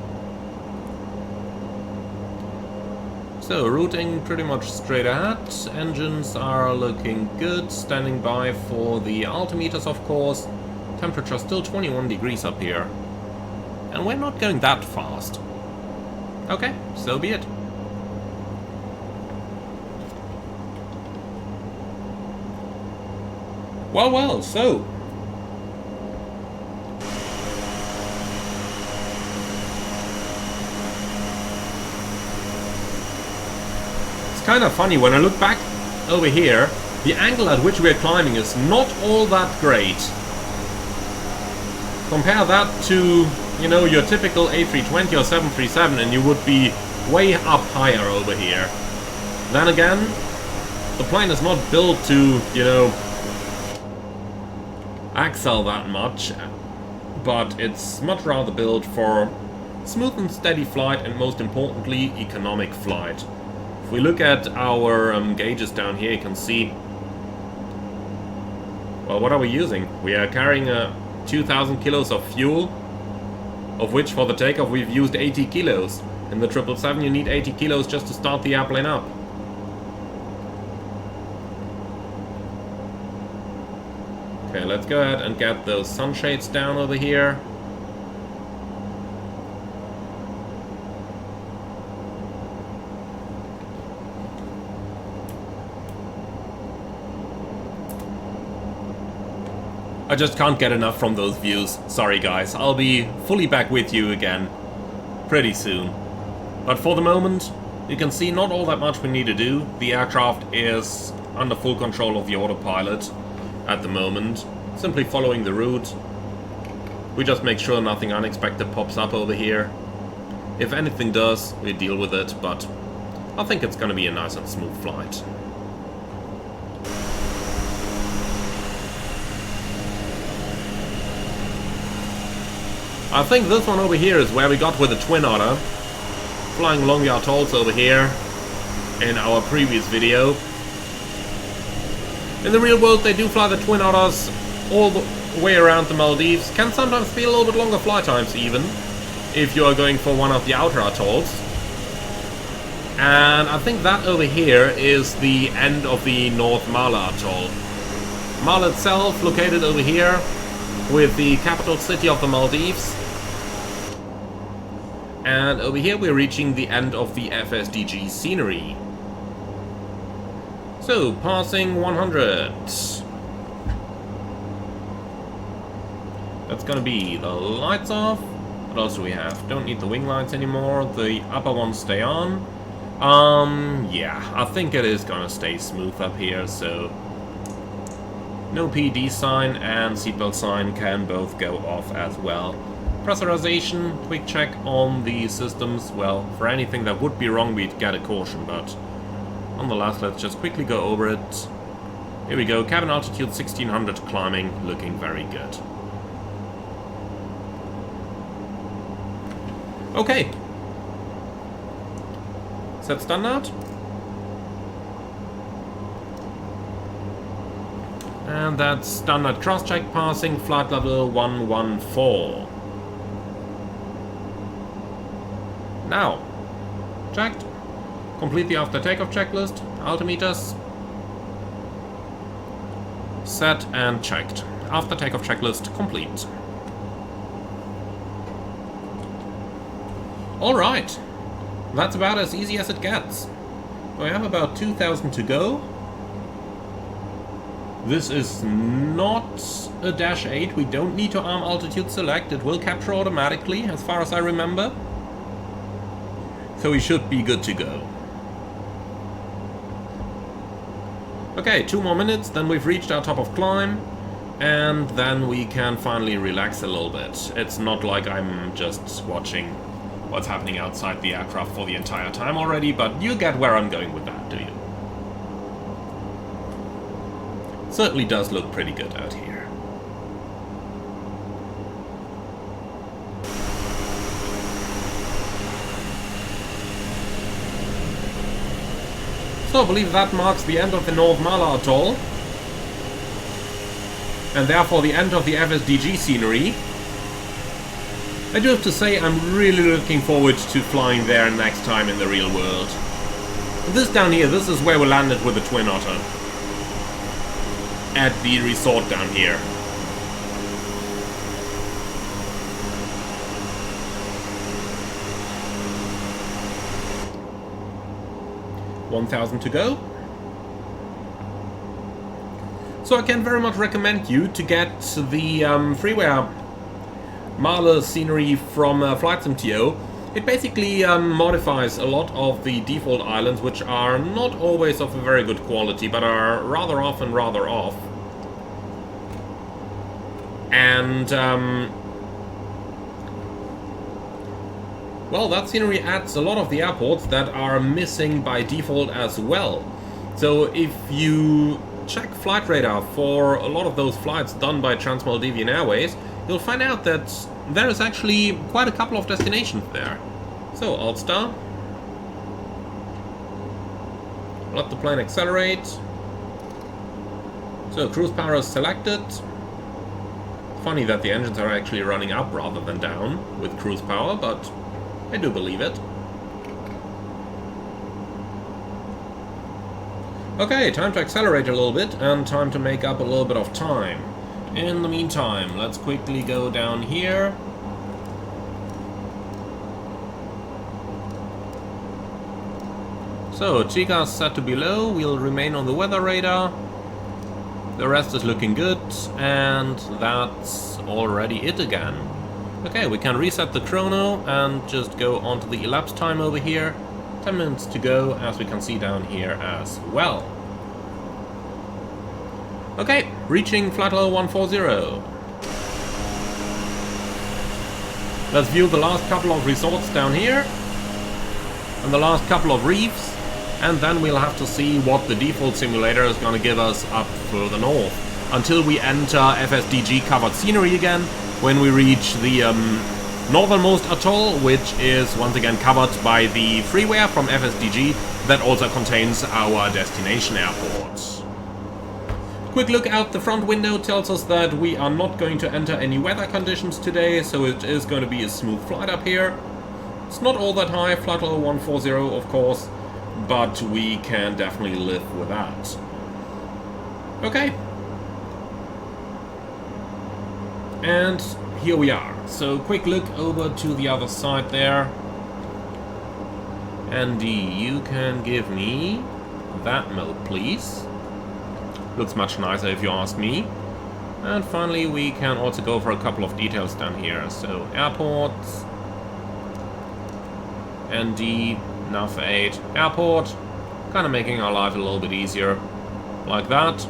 So, routing pretty much straight ahead, engines are looking good, standing by for the altimeters of course, temperature still 21 degrees up here. And we're not going that fast. Okay, so be it. Well, well, so... it's kind of funny, when I look back over here, the angle at which we're climbing is not all that great. Compare that to, you know, your typical A320 or 737 and you would be way up higher over here. Then again, the plane is not built to, you know, excel that much, but it's much rather built for smooth and steady flight and most importantly economic flight. If we look at our gauges down here, you can see, well, what are we using? We are carrying 2,000 kilos of fuel, of which for the takeoff we've used 80 kilos. In the 777 you need 80 kilos just to start the airplane up. Okay, let's go ahead and get those sunshades down over here. I just can't get enough from those views. Sorry guys, I'll be fully back with you again pretty soon. But for the moment, you can see not all that much we need to do. The aircraft is under full control of the autopilot at the moment, simply following the route. We just make sure nothing unexpected pops up over here. If anything does, we deal with it, but I think it's gonna be a nice and smooth flight. I think this one over here is where we got with the Twin Otter, flying along the atolls over here in our previous video. In the real world, they do fly the Twin Otters all the way around the Maldives. Can sometimes be a little bit longer flight times even, if you are going for one of the outer atolls. And I think that over here is the end of the North Malé atoll. Malé itself, located over here, with the capital city of the Maldives. And over here we're reaching the end of the FSDG scenery. So, passing 100. That's gonna be the lights off. What else do we have? Don't need the wing lights anymore. The upper ones stay on. Yeah, I think it is gonna stay smooth up here, so no PD sign and seatbelt sign can both go off as well. Pressurization, quick check on the systems. Well, for anything that would be wrong, we'd get a caution, but nonetheless, let's just quickly go over it. Here we go, cabin altitude 1600 climbing, looking very good. Okay. Set standard. And that's standard cross-check passing, flight level 114. Now, checked. Complete the after takeoff checklist, altimeters. Set and checked. After takeoff checklist complete. Alright, that's about as easy as it gets. We have about 2,000 to go. This is not a Dash 8, we don't need to arm altitude select, it will capture automatically, as far as I remember. So we should be good to go. Okay, 2 more minutes, then we've reached our top of climb, and then we can finally relax a little bit. It's not like I'm just watching what's happening outside the aircraft for the entire time already, but you get where I'm going with that, do you? Certainly does look pretty good out here. So I believe that marks the end of the North Malé Atoll, and therefore the end of the FSDG scenery. I do have to say I'm really looking forward to flying there next time in the real world. This down here, this is where we landed with the Twin Otter. At the resort down here. $1,000 to go. So I can very much recommend you to get the freeware Malé scenery from FlightSimTO. It basically modifies a lot of the default islands, which are not always of a very good quality, but are rather often rather off. And, well, that scenery adds a lot of the airports that are missing by default as well. So if you check flight radar for a lot of those flights done by Trans-Maldivian Airways, you'll find out that there is actually quite a couple of destinations there. So, Alt-Star. Let the plane accelerate. So, cruise power is selected. Funny that the engines are actually running up rather than down with cruise power, but I do believe it. Okay, time to accelerate a little bit and time to make up a little bit of time. In the meantime, let's quickly go down here. So, Chica is set to below, we'll remain on the weather radar. The rest is looking good, and that's already it again. Okay, we can reset the chrono and just go on to the elapsed time over here. 10 minutes to go, as we can see down here as well. Okay, reaching flight level 140. Let's view the last couple of resorts down here, and the last couple of reefs, and then we'll have to see what the default simulator is going to give us up further north. Until we enter FSDG covered scenery again, when we reach the northernmost atoll, which is once again covered by the freeware from FSDG that also contains our destination airport. Quick look out the front window tells us that we are not going to enter any weather conditions today, so it is going to be a smooth flight up here. It's not all that high, flight level 140 of course, but we can definitely live with that. Okay. And here we are. So quick look over to the other side there. Andy, you can give me that mode, please. Looks much nicer if you ask me. And finally, we can also go for a couple of details down here. So, airports, ND, nav 8, airport, kind of making our life a little bit easier, like that.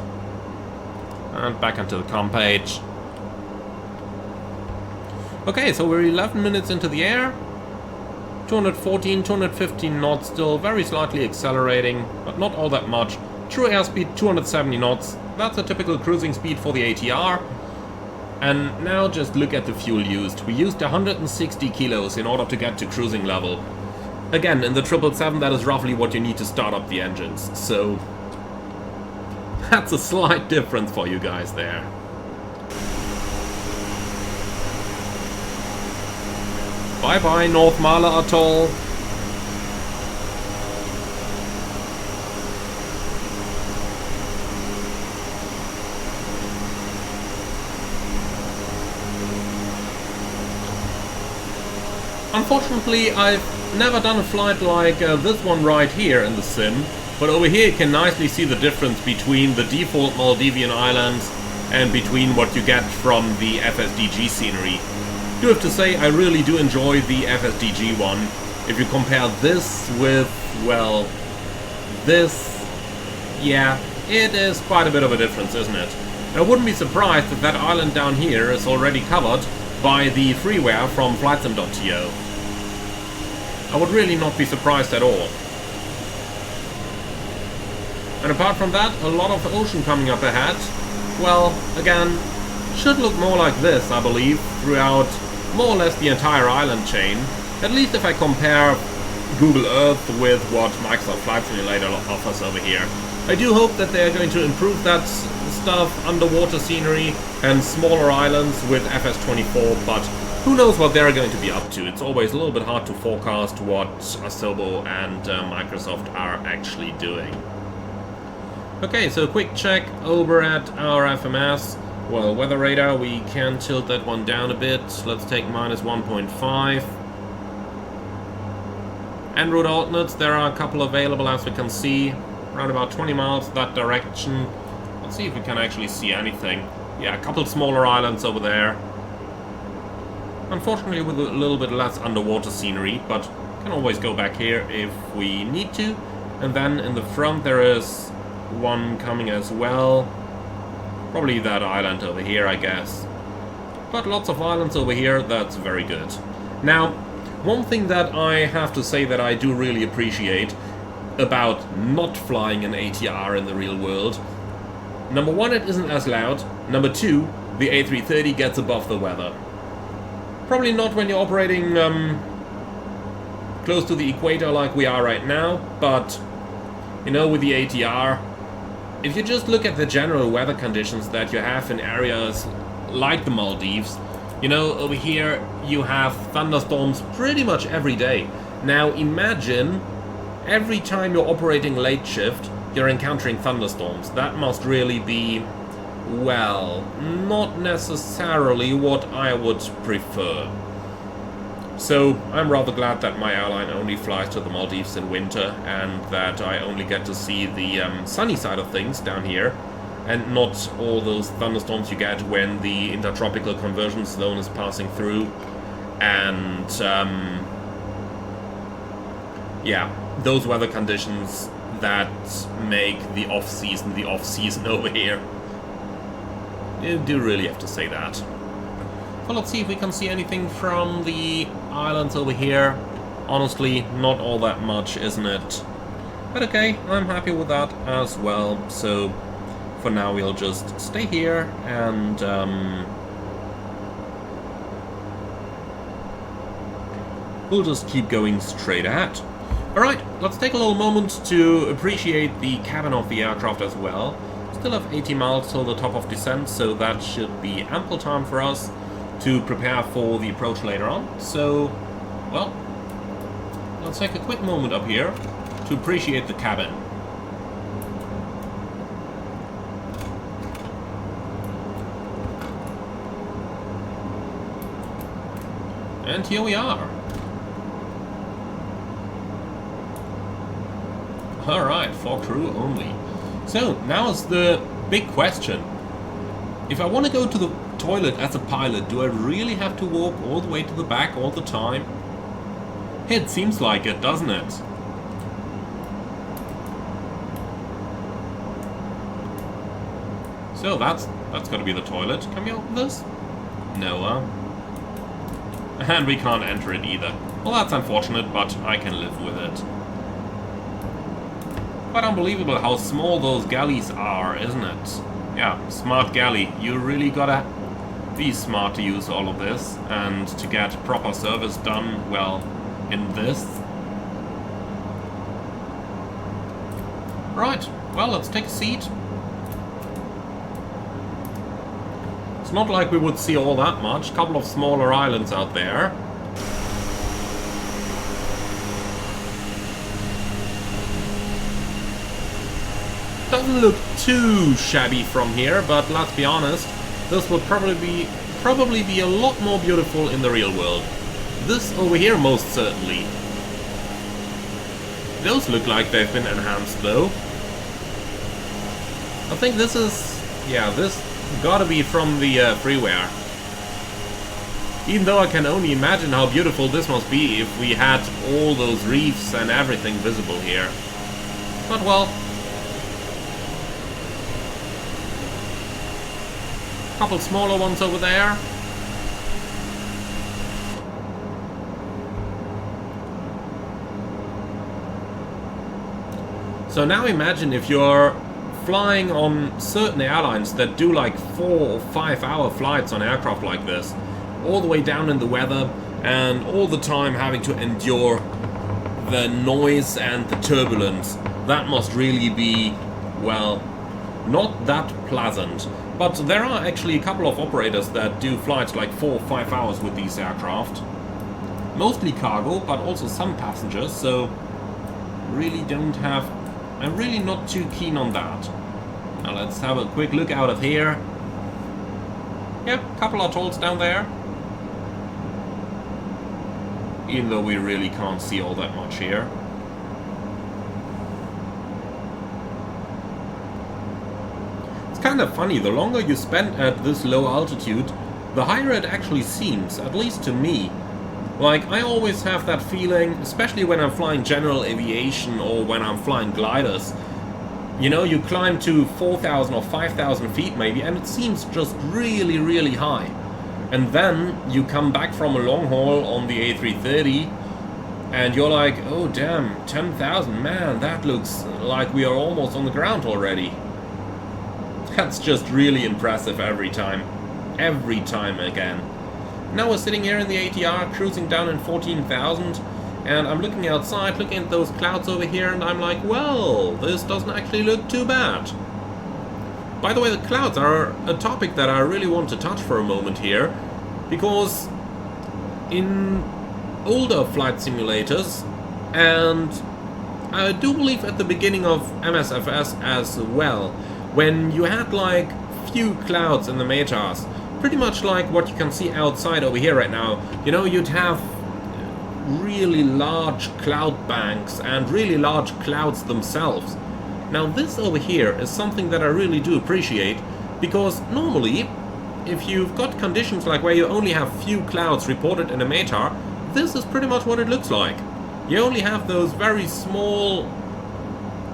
And back onto the com page. Okay, so we're 11 minutes into the air. 214, 215 knots, still very slightly accelerating, but not all that much. True airspeed 270 knots. That's a typical cruising speed for the ATR. And now just look at the fuel used. We used 160 kilos in order to get to cruising level. Again, in the 777, that is roughly what you need to start up the engines. So that's a slight difference for you guys there. Bye-bye, North Malé Atoll. Unfortunately, I've never done a flight like this one right here in the sim, but over here you can nicely see the difference between the default Maldivian islands and between what you get from the FSDG scenery. I do have to say, I really do enjoy the FSDG one. If you compare this with, well, this, yeah, it is quite a bit of a difference, isn't it? And I wouldn't be surprised if that island down here is already covered by the freeware from flightsim.to. I would really not be surprised at all. And apart from that, a lot of ocean coming up ahead. Well, again, should look more like this, I believe, throughout more or less the entire island chain. At least if I compare Google Earth with what Microsoft Flight Simulator offers over here. I do hope that they are going to improve that stuff, underwater scenery and smaller islands with FS24, but who knows what they're going to be up to. It's always a little bit hard to forecast what Asobo and Microsoft are actually doing. Okay, so quick check over at our FMS. Well, weather radar, we can tilt that one down a bit. Let's take minus 1.5. En route alternates, there are a couple available as we can see. Around about 20 miles that direction. Let's see if we can actually see anything. Yeah, a couple smaller islands over there. Unfortunately with a little bit less underwater scenery, but can always go back here if we need to. And then in the front there is one coming as well. Probably that island over here, I guess. But lots of islands over here, that's very good. Now, one thing that I have to say that I do really appreciate about not flying an ATR in the real world. Number one, it isn't as loud. Number two, the A330 gets above the weather. Probably not when you're operating close to the equator like we are right now, but you know, with the ATR, if you just look at the general weather conditions that you have in areas like the Maldives, you know, over here you have thunderstorms pretty much every day. Now imagine every time you're operating late shift, you're encountering thunderstorms. That must really be, well, not necessarily what I would prefer. So I'm rather glad that my airline only flies to the Maldives in winter and that I only get to see the sunny side of things down here and not all those thunderstorms you get when the intertropical conversion zone is passing through. And yeah, those weather conditions that make the off-season over here. You do really have to say that. Well, let's see if we can see anything from the islands over here. Honestly, not all that much, isn't it? But okay, I'm happy with that as well. So, for now we'll just stay here and we'll just keep going straight ahead. Alright, let's take a little moment to appreciate the cabin of the aircraft as well. Still have 80 miles till the top of descent, so that should be ample time for us to prepare for the approach later on. So, well, let's take a quick moment up here to appreciate the cabin. And here we are. Alright, for crew only. So, now is the big question. If I want to go to the toilet as a pilot, do I really have to walk all the way to the back all the time? It seems like it, doesn't it? So that's got to be the toilet. Can we open this? No, and we can't enter it either. Well, that's unfortunate, but I can live with it. Quite unbelievable how small those galleys are, isn't it? Yeah, smart galley. You really gotta be smart to use all of this and to get proper service done, well, in this. Right, well, let's take a seat. It's not like we would see all that much. Couple of smaller islands out there. Doesn't look too shabby from here, but let's be honest, this would probably be a lot more beautiful in the real world. This over here, most certainly. Those look like they've been enhanced, though. I think this is... yeah, this gotta be from the freeware. Even though I can only imagine how beautiful this must be if we had all those reefs and everything visible here. But well... couple smaller ones over there. So now imagine if you're flying on certain airlines that do like 4 or 5 hour flights on aircraft like this, all the way down in the weather and all the time having to endure the noise and the turbulence. That must really be, well, not that pleasant. But there are actually a couple of operators that do flights like 4 or 5 hours with these aircraft. Mostly cargo, but also some passengers, so really don't have... I'm really not too keen on that. Now let's have a quick look out of here. Yep, couple of atolls down there. Even though we really can't see all that much here. Kind of funny, the longer you spend at this low altitude, the higher it actually seems, at least to me. Like, I always have that feeling, especially when I'm flying general aviation or when I'm flying gliders. You know, you climb to 4,000 or 5,000 feet maybe, and it seems just really, really high. And then you come back from a long haul on the A330, and you're like, oh damn, 10,000, man, that looks like we are almost on the ground already. That's just really impressive every time. Every time again. Now we're sitting here in the ATR, cruising down in 14,000, and I'm looking outside, looking at those clouds over here, and I'm like, well, this doesn't actually look too bad. By the way, the clouds are a topic that I really want to touch for a moment here, because in older flight simulators, and I do believe at the beginning of MSFS as well, when you had like few clouds in the METARs, pretty much like what you can see outside over here right now, you know, you'd have really large cloud banks and really large clouds themselves. Now this over here is something that I really do appreciate, because normally, if you've got conditions like where you only have few clouds reported in a METAR, this is pretty much what it looks like. You only have those very small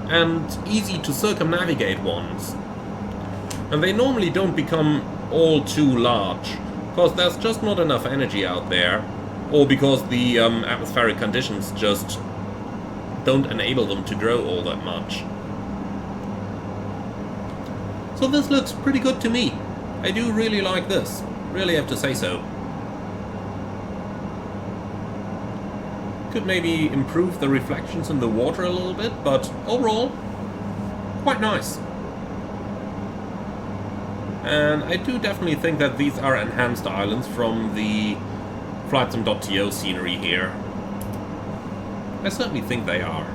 and easy to circumnavigate ones. And they normally don't become all too large, because there's just not enough energy out there, or because the atmospheric conditions just don't enable them to grow all that much. So this looks pretty good to me. I do really like this, really have to say so. Could maybe improve the reflections in the water a little bit, but overall, quite nice. And I do definitely think that these are enhanced islands from the FlightSim.to scenery here. I certainly think they are.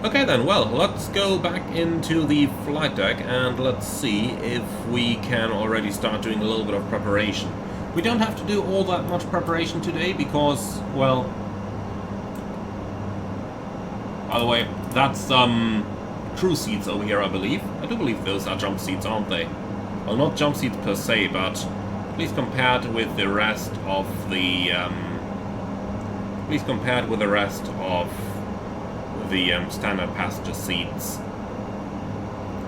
Okay then, well, let's go back into the flight deck and let's see if we can already start doing a little bit of preparation. We don't have to do all that much preparation today because, well, By the way, that's crew seats over here, I believe. I do believe those are jump seats, aren't they? Well, not jump seats per se, but please compare it with the rest of the standard passenger seats.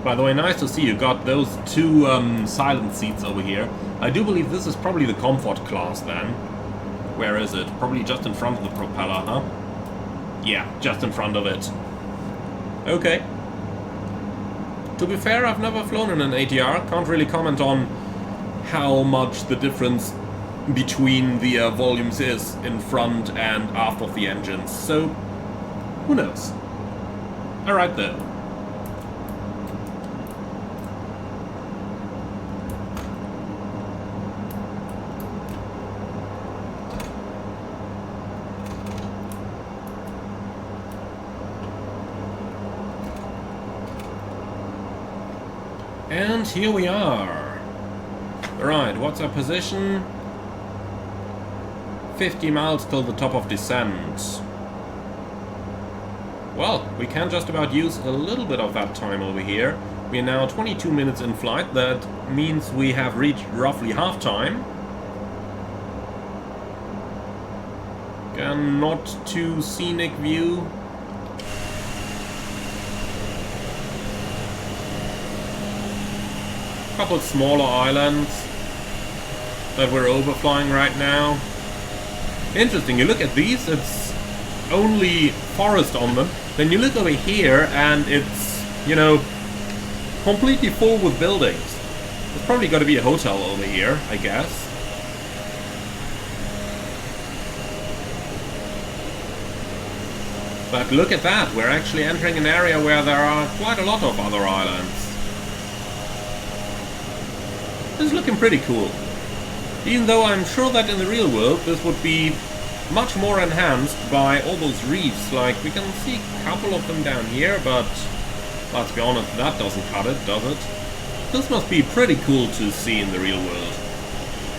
By the way, nice to see you got those two silent seats over here. I do believe this is probably the comfort class then. Where is it? Probably just in front of the propeller, huh? Yeah, just in front of it. Okay. To be fair, I've never flown in an ATR. Can't really comment on how much the difference between the volumes is in front and aft of the engines. So, who knows? Alright then. And here we are. Right, what's our position? 50 miles till the top of descent. Well, we can just about use a little bit of that time over here. We are now 22 minutes in flight. That means we have reached roughly half time. Again, not too scenic view. Couple smaller islands that we're overflying right now. Interesting, you look at these, it's only forest on them. Then you look over here and it's, you know, completely full with buildings. There's probably got to be a hotel over here, I guess. But look at that, we're actually entering an area where there are quite a lot of other islands. This is looking pretty cool. Even though I'm sure that in the real world this would be much more enhanced by all those reefs. Like, we can see a couple of them down here, but let's be honest, that doesn't cut it, does it? This must be pretty cool to see in the real world.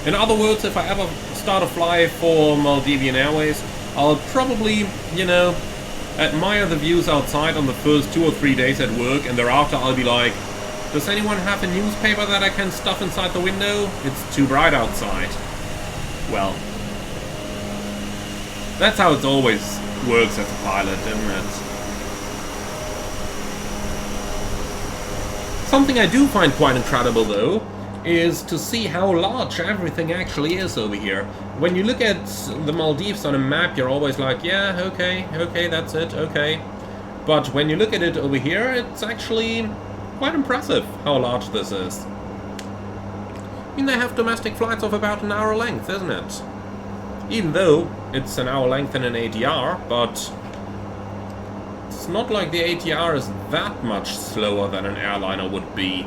In other words, if I ever start a fly for Maldivian Airways, I'll probably, you know, admire the views outside on the first 2 or 3 days at work, and thereafter I'll be like, does anyone have a newspaper that I can stuff inside the window? It's too bright outside. Well, that's how it always works as a pilot, isn't it? Something I do find quite incredible, though, is to see how large everything actually is over here. When you look at the Maldives on a map, you're always like, yeah, okay, that's it, okay. But when you look at it over here, it's actually quite impressive how large this is. I mean, they have domestic flights of about an hour length, isn't it? Even though it's an hour length in an ATR, but it's not like the ATR is that much slower than an airliner would be.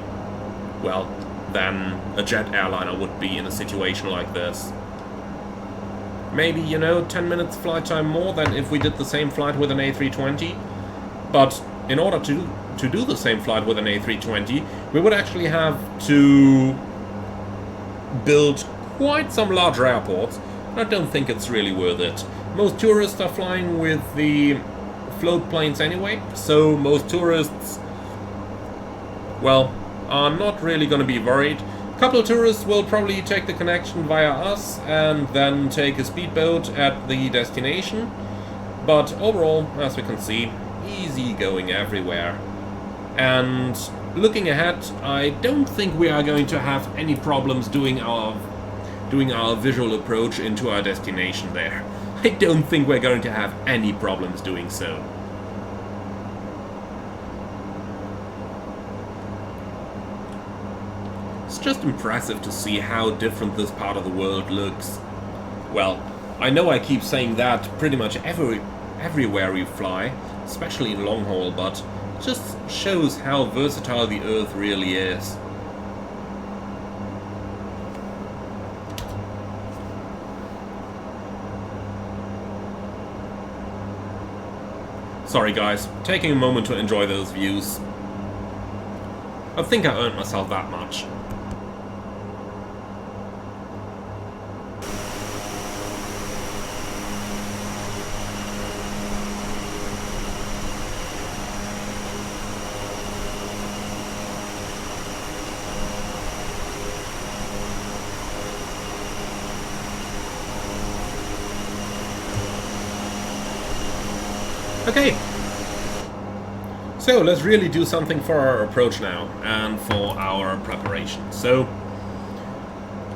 Well, than a jet airliner would be in a situation like this. Maybe, you know, 10 minutes flight time more than if we did the same flight with an A320. But in order to do the same flight with an A320, we would actually have to build quite some larger airports. I don't think it's really worth it. Most tourists are flying with the float planes anyway, so most tourists, well, are not really going to be worried. A couple of tourists will probably take the connection via us and then take a speedboat at the destination. But overall, as we can see, easy going everywhere. And looking ahead, I don't think we are going to have any problems doing our visual approach into our destination there. I don't think we're going to have any problems doing so. It's just impressive to see how different this part of the world looks. Well, I know I keep saying that pretty much everywhere we fly, especially in long haul, but it just shows how versatile the Earth really is. Sorry guys, taking a moment to enjoy those views. I think I earned myself that much. Okay, so let's really do something for our approach now and for our preparation. So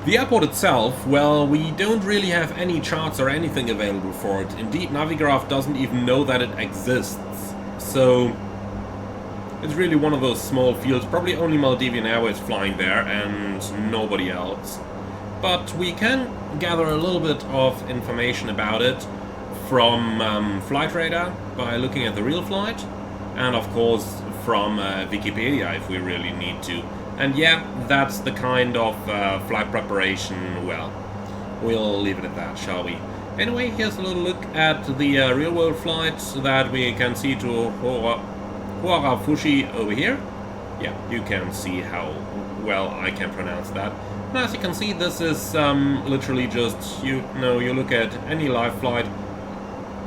the airport itself, well, we don't really have any charts or anything available for it. Indeed, Navigraph doesn't even know that it exists. So it's really one of those small fields, probably only Maldivian Airways flying there and nobody else. But we can gather a little bit of information about it from Flight Radar by looking at the real flight, and of course from Wikipedia if we really need to. And yeah, that's the kind of flight preparation, well, we'll leave it at that, shall we? Anyway, here's a little look at the real-world flights that we can see to Hoarafushi over here. Yeah, you can see how well I can pronounce that. And as you can see, this is literally just, you look at any live flight.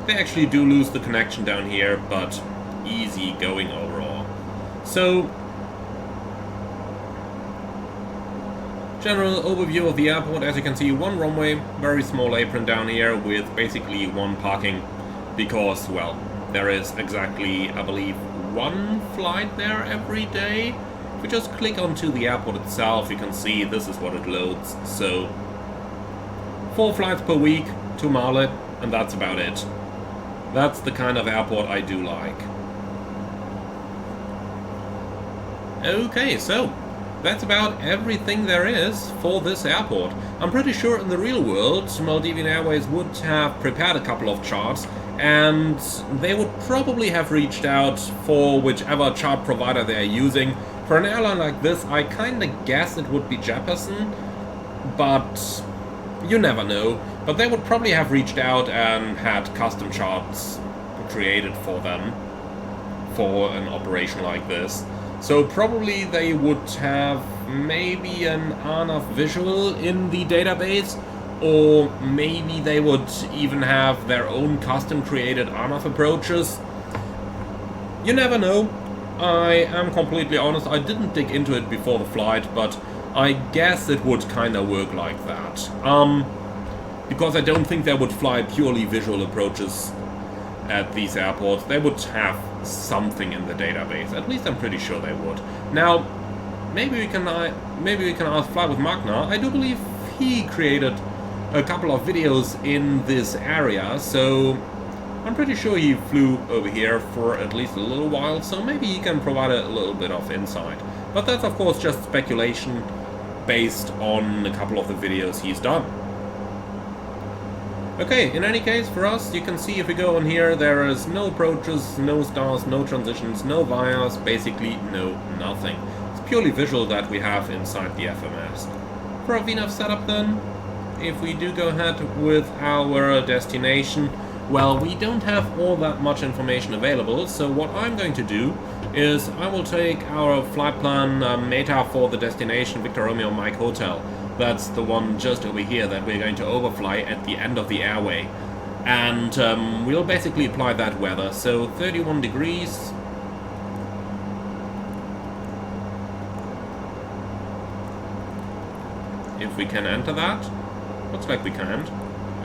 They actually do lose the connection down here, but easy going overall. So, general overview of the airport. As you can see, one runway, very small apron down here with basically one parking, because, well, there is exactly, I believe, one flight there every day. If we just click onto the airport itself, you can see this is what it loads. So 4 flights per week to Malé, and that's about it. That's the kind of airport I do like. Okay, so that's about everything there is for this airport. I'm pretty sure in the real world, Maldivian Airways would have prepared a couple of charts, and they would probably have reached out for whichever chart provider they are using. For an airline like this, I kinda guess it would be Jefferson, but you never know. But they would probably have reached out and had custom charts created for them for an operation like this. So probably they would have maybe an ANAF visual in the database, or maybe they would even have their own custom created ANAF approaches. You never know. I am completely honest, I didn't dig into it before the flight, but I guess it would kinda work like that. Because I don't think they would fly purely visual approaches at these airports. They would have something in the database. At least I'm pretty sure they would. Now, maybe we can ask Fly with Magna. I do believe he created a couple of videos in this area, so I'm pretty sure he flew over here for at least a little while, so maybe he can provide a little bit of insight. But that's of course just speculation based on a couple of the videos he's done. Okay, in any case, for us, you can see if we go on here, there is no approaches, no stars, no transitions, no vias, basically no nothing. It's purely visual that we have inside the FMS. For our VNAV setup then, if we do go ahead with our destination, well, we don't have all that much information available, so what I'm going to do is I will take our flight plan meta for the destination Victor Romeo Mike Hotel. That's the one just over here that we're going to overfly at the end of the airway. And we'll basically apply that weather. So 31 degrees. If we can enter that. Looks like we can't.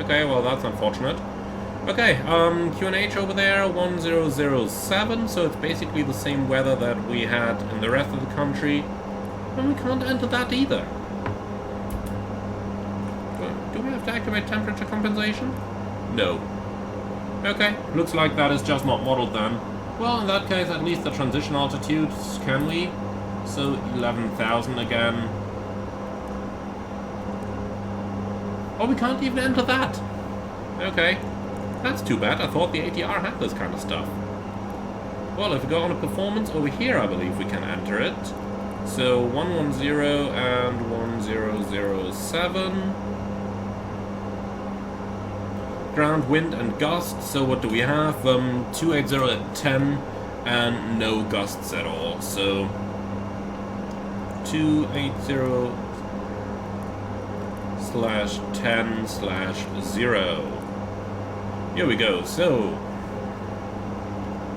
Okay, well that's unfortunate. Okay, QNH over there, 1007, so it's basically the same weather that we had in the rest of the country. And we can't enter that either. Do we have to activate temperature compensation? No. Okay, looks like that is just not modeled then. Well, in that case, at least the transition altitudes, can we? So 11,000 again. Oh, we can't even enter that. Okay. That's too bad. I thought the ATR had this kind of stuff. Well, if we go on a performance over here, I believe we can enter it. So 110 and 1007. Ground, wind, and gusts. So what do we have? 280 at 10 and no gusts at all. So 280/10/0. Here we go. So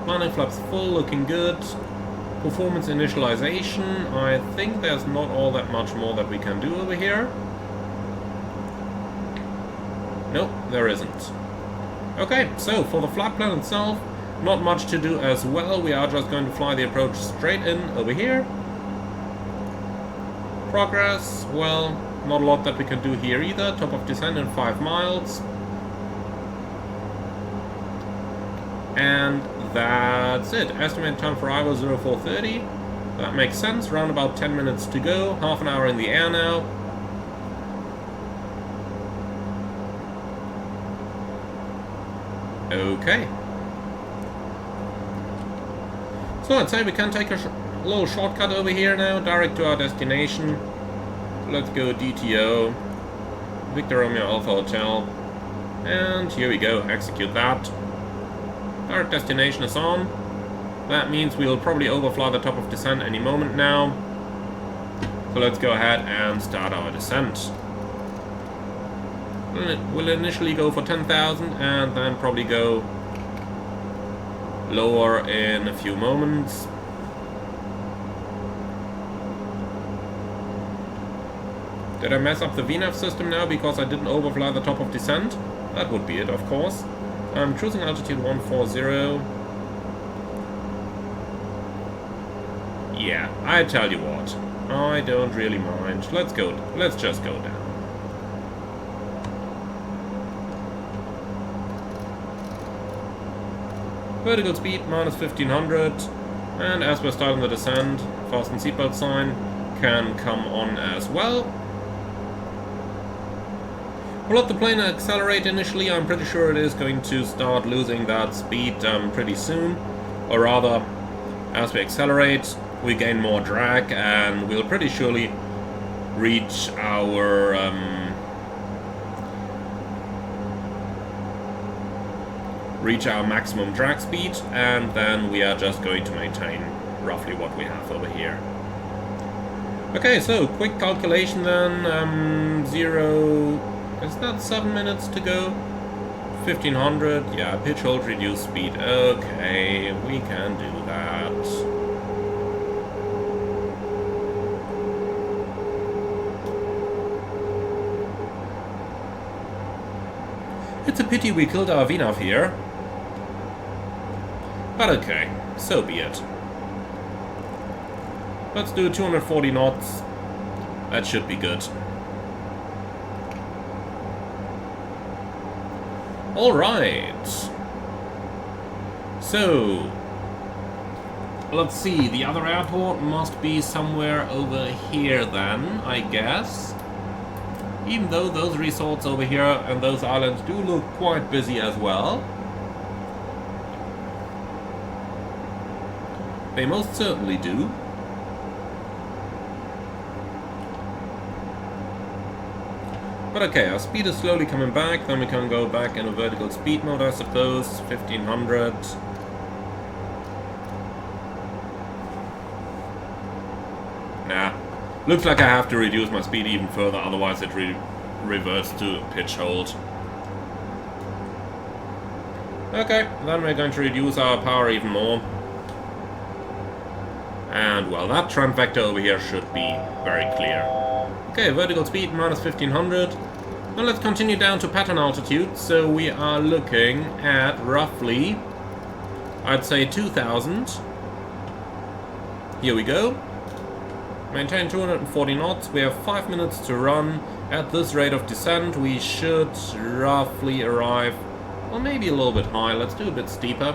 landing flaps full, looking good. Performance initialization. I think there's not all that much more that we can do over here. Nope, there isn't. Okay, so for the flight plan itself, Not much to do as well. We are just going to fly the approach straight in over here. Progress, well, not a lot that we can do here either. Top of descent in 5 miles. And that's it. Estimated time for arrival 0430. That makes sense. Around about 10 minutes to go. Half an hour in the air now. Okay. So I'd say we can take a little shortcut over here now, direct to our destination. Let's go DTO, Victor Romeo Alpha Hotel, and here we go, execute that. Direct destination is on. That means we'll probably overfly the top of descent any moment now. So let's go ahead and start our descent. We'll initially go for 10,000 and then probably go lower in a few moments. Did I mess up the VNAV system now because I didn't overfly the top of descent? That would be it, of course. I'm cruising altitude 140. Yeah, I tell you what, I don't really mind. Let's just go down. Vertical speed minus 1500, and as we're starting the descent, fasten seatbelt sign can come on as well. We'll let the plane accelerate initially. I'm pretty sure it is going to start losing that speed pretty soon, or rather, as we accelerate, we gain more drag, and we'll pretty surely reach our maximum drag speed, and then we are just going to maintain roughly what we have over here. Okay, so quick calculation then. Is that 7 minutes to go? 1500, yeah, pitch hold reduce speed. Okay, we can do that. It's a pity we killed our VNAV here. But okay, so be it. Let's do 240 knots. That should be good. Alright. So, let's see. The other airport must be somewhere over here then, I guess. Even though those resorts over here and those islands do look quite busy as well. They most certainly do. But okay, our speed is slowly coming back, then we can go back in a vertical speed mode, I suppose, 1500. Nah, looks like I have to reduce my speed even further, otherwise it reverts to pitch hold. Okay, then we're going to reduce our power even more. And, well, that trend vector over here should be very clear. Okay, vertical speed minus 1500. Now let's continue down to Patron altitude. So we are looking at roughly, I'd say 2000. Here we go. Maintain 240 knots. We have 5 minutes to run. At this rate of descent, we should roughly arrive, or maybe a little bit high. Let's do a bit steeper.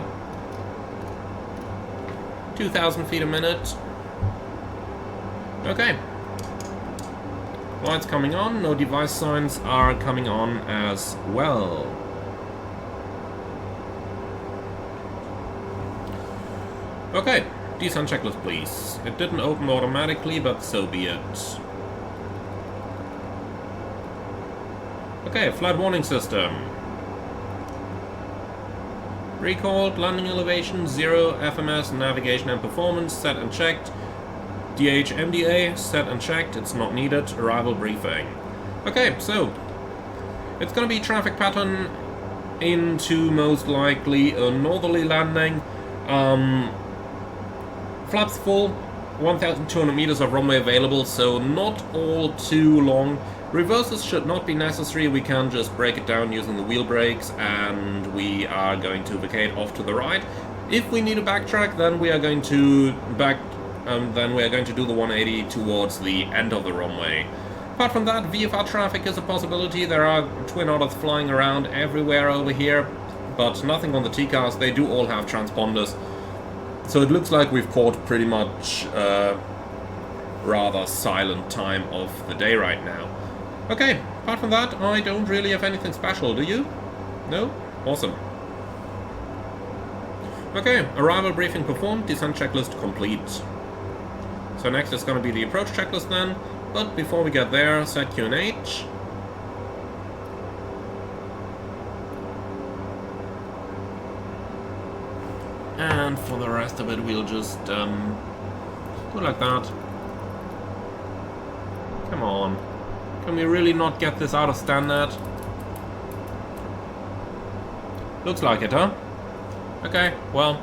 2,000 feet a minute. Okay. Lights coming on, no device signs are coming on as well. Okay, descent checklist please. It didn't open automatically, but so be it. Okay, flight warning system. Recalled, landing elevation, 0, FMS, navigation and performance, set and checked. DHMDA, set and checked, it's not needed, arrival briefing. Okay, so, it's gonna be traffic pattern into most likely a northerly landing. Flaps full, 1,200 meters of runway available, so not all too long. Reverses should not be necessary, we can just break it down using the wheel brakes, and we are going to vacate off to the right. If we need to backtrack, then we are going to do the 180 towards the end of the runway. Apart from that, VFR traffic is a possibility. There are twin otters flying around everywhere over here, but nothing on the T-cars. They do all have transponders. So it looks like we've caught pretty much rather silent time of the day right now. Okay, apart from that, I don't really have anything special, do you? No? Awesome. Okay, arrival briefing performed, descent checklist complete. So next is going to be the approach checklist then, but before we get there, set QNH. And for the rest of it, we'll just do like that. Come on. Can we really not get this out of standard? Looks like it, huh? Okay, well,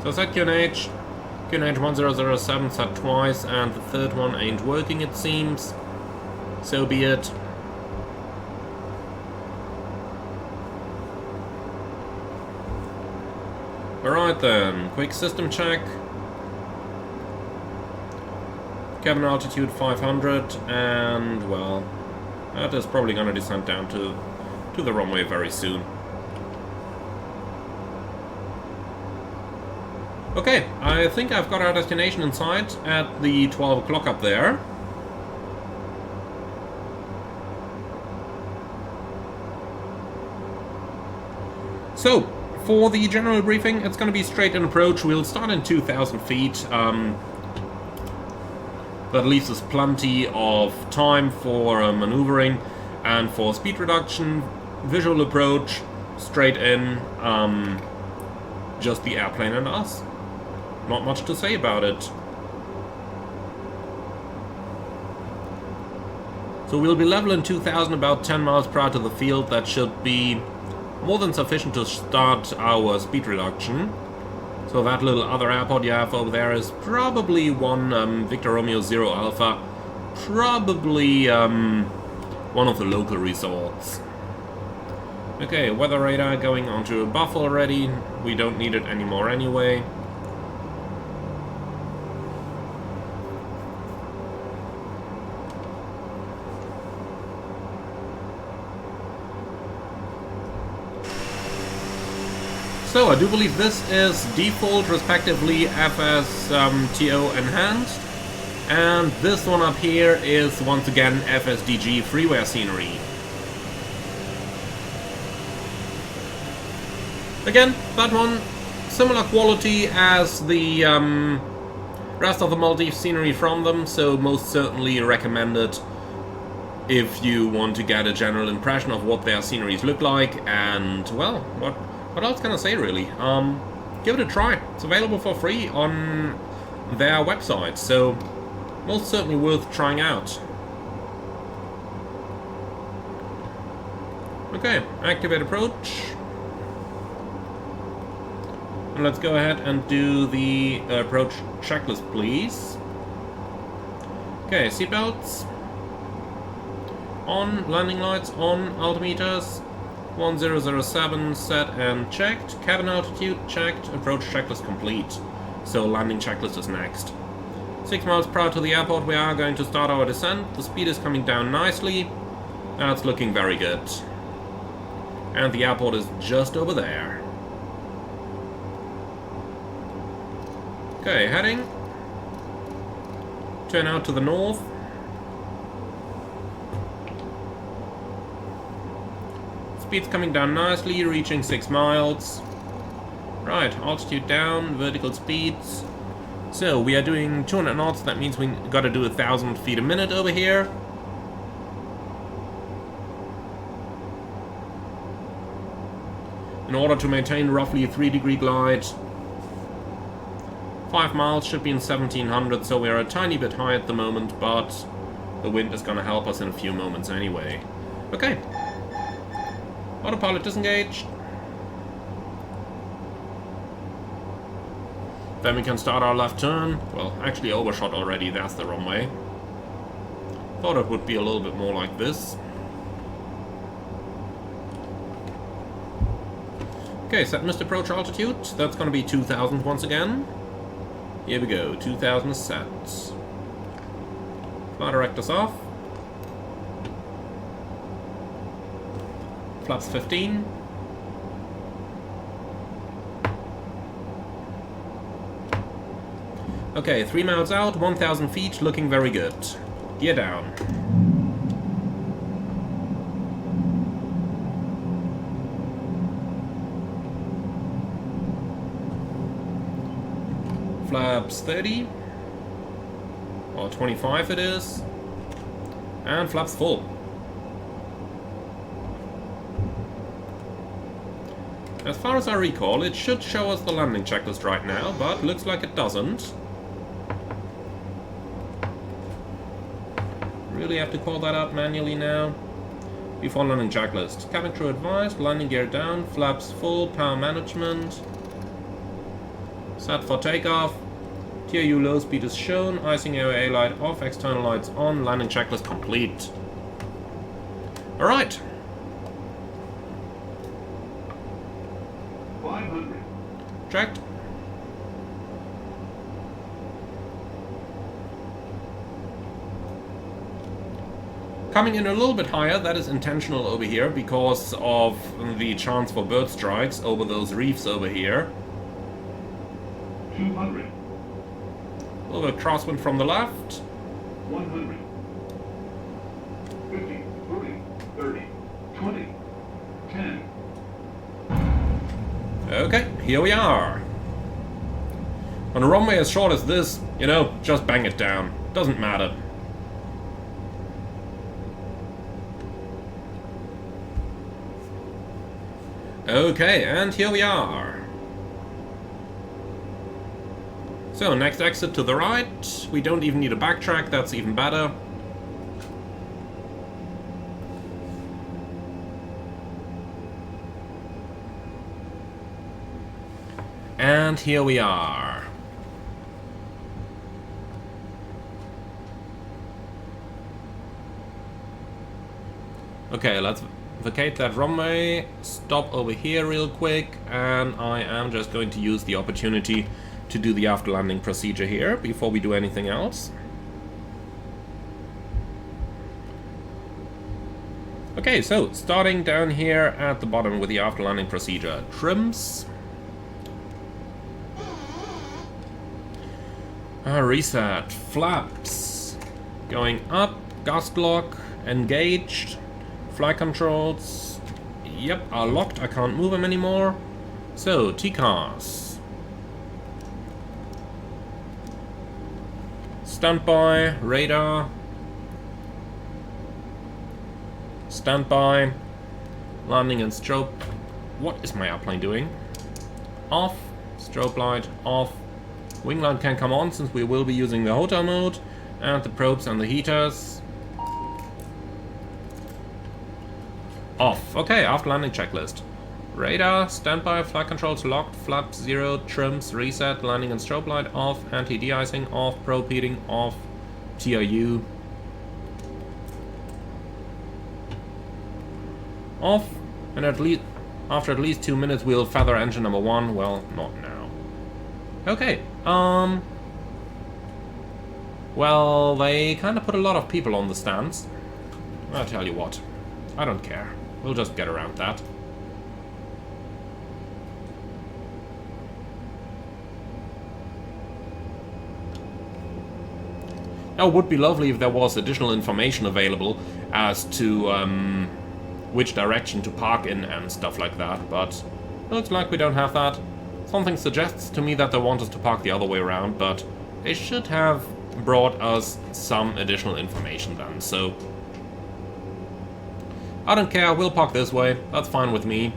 so set QNH. QNH 1007 set twice, and the third one ain't working, it seems. So be it. Alright then, quick system check. Cabin altitude 500, and well, that is probably going to descend down to the runway very soon. Okay, I think I've got our destination in sight at the 12 o'clock up there. So, for the general briefing, it's going to be straight in approach. We'll start in 2,000 feet. That leaves us plenty of time for maneuvering and for speed reduction, visual approach, straight in, just the airplane and us. Not much to say about it. So we'll be level in 2000, about 10 miles prior to the field. That should be more than sufficient to start our speed reduction. So that little other airport you have over there is probably one Victor Romeo Zero Alpha. Probably one of the local resorts. Okay, weather radar going onto a buff already. We don't need it anymore anyway. So I do believe this is default, respectively FSTO enhanced, and this one up here is once again FSDG freeware scenery. Again, that one similar quality as the rest of the Maldives scenery from them, so most certainly recommended if you want to get a general impression of what their sceneries look like. And well, what else can I say, really? Give it a try. It's available for free on their website, so most certainly worth trying out. Okay, activate approach. And let's go ahead and do the approach checklist, please. Okay, seatbelts on, landing lights on, altimeters 1007 set and checked, cabin altitude checked, approach checklist complete. So landing checklist is next. 6 miles prior to the airport we are going to start our descent. The speed is coming down nicely. That's looking very good. And the airport is just over there. Okay, heading. Turn out to the north. Speed's coming down nicely, reaching 6 miles. Right, altitude down, vertical speeds. So we are doing 200 knots, that means we gotta do 1,000 feet a minute over here. In order to maintain roughly a 3-degree glide. 5 miles should be in 1700, so we're a tiny bit high at the moment, but the wind is gonna help us in a few moments anyway. Okay. Autopilot disengaged. Then we can start our left turn. Well, actually overshot already, that's the runway. Thought it would be a little bit more like this. Okay, set Mr. Approach altitude. That's going to be 2000 once again. Here we go, 2000 is set. Flight directors off. Flaps 15. Okay, 3 miles out, 1000 feet, looking very good. Gear down. Flaps 30. Or 25 it is. And flaps full. As far as I recall, it should show us the landing checklist right now, but looks like it doesn't. Really have to call that out manually now. Before landing checklist. Cabin crew advised, landing gear down, flaps full, power management. Set for takeoff. TRU low speed is shown, icing AOA light off, external lights on, landing checklist complete. Alright. 500. Checked. Coming in a little bit higher, that is intentional over here because of the chance for bird strikes over those reefs over here. 200. A little bit of crosswind from the left. 100. 50, 40, 30, 20, 10. Okay, here we are. On a runway as short as this, you know, just bang it down. Doesn't matter. Okay, and here we are. So, next exit to the right. We don't even need a backtrack, that's even better. And here we are. Okay, let's vacate that runway, stop over here real quick, and I am just going to use the opportunity to do the after landing procedure here before we do anything else. Okay, so starting down here at the bottom with the after landing procedure. Trims. Reset. Flaps. Going up. Gust lock. Engaged. Flight controls. Yep, are locked. I can't move them anymore. So, TCAS. Standby. Radar. Standby. Landing and strobe. What is my airplane doing? Off. Strobe light. Off. Wing light can come on since we will be using the hotel mode. And the probes and the heaters. Off. Okay, after landing checklist. Radar, standby, flight controls locked, flaps 0, trims, reset, landing and strobe light off, anti-de-icing off, probe heating off, TRU off, and after at least 2 minutes we'll feather engine number 1, well, not now. Okay, well, they kind of put a lot of people on the stands. I'll tell you what, I don't care. We'll just get around that. Now, it would be lovely if there was additional information available as to which direction to park in and stuff like that, but looks like we don't have that. Something suggests to me that they want us to park the other way around, but they should have brought us some additional information then, so I don't care, we'll park this way, that's fine with me.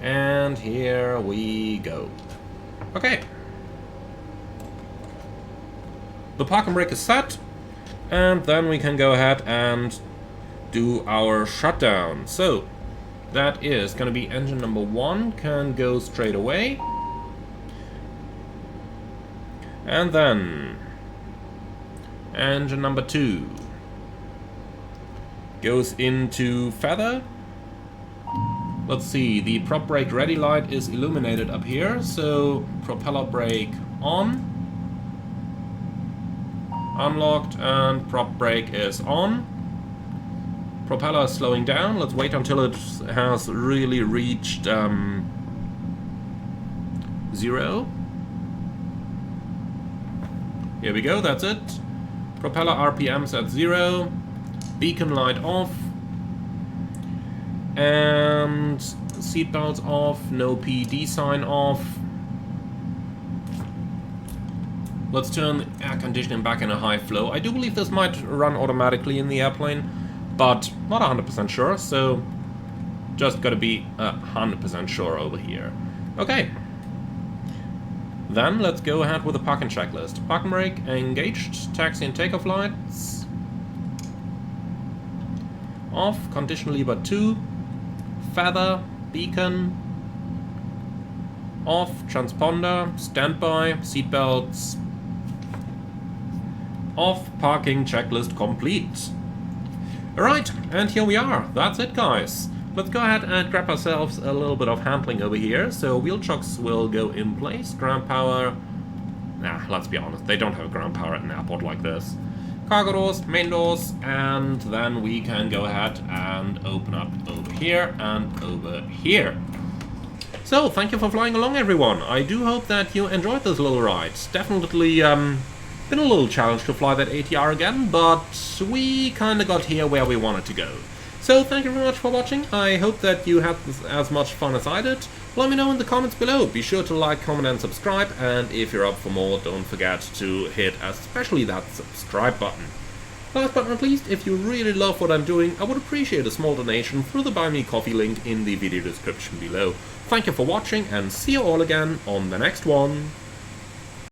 And here we go. Okay. The parking brake is set, and then we can go ahead and do our shutdown. So, that is going to be engine number 1 can go straight away. And then engine number 2. goes into feather. Let's see, the prop brake ready light is illuminated up here, so propeller brake on. Unlocked, and prop brake is on. Propeller is slowing down. Let's wait until it has really reached 0. Here we go, that's it. Propeller RPMs at 0. Beacon light off. And seatbelts off. No PD sign off. Let's turn the air conditioning back in a high flow. I do believe this might run automatically in the airplane, but not 100% sure, so just gotta be 100% sure over here. Okay. Then let's go ahead with the parking checklist. Parking brake engaged, taxi and takeoff lights off, condition lever 2, feather, beacon off, transponder, standby, seatbelts off, parking checklist complete. Alright, and here we are. That's it, guys. Let's go ahead and grab ourselves a little bit of handling over here. So wheel chocks will go in place. Ground power... Nah, let's be honest, they don't have ground power at an airport like this. Cargo doors, main doors, and then we can go ahead and open up over here and over here. So, thank you for flying along, everyone. I do hope that you enjoyed this little ride. Definitely been a little challenge to fly that ATR again, but we kinda got here where we wanted to go. So thank you very much for watching. I hope that you had as much fun as I did. Let me know in the comments below. Be sure to like, comment and subscribe, and if you're up for more, don't forget to hit especially that subscribe button. Last but not least, if you really love what I'm doing, I would appreciate a small donation through the Buy Me Coffee link in the video description below. Thank you for watching, and see you all again on the next one.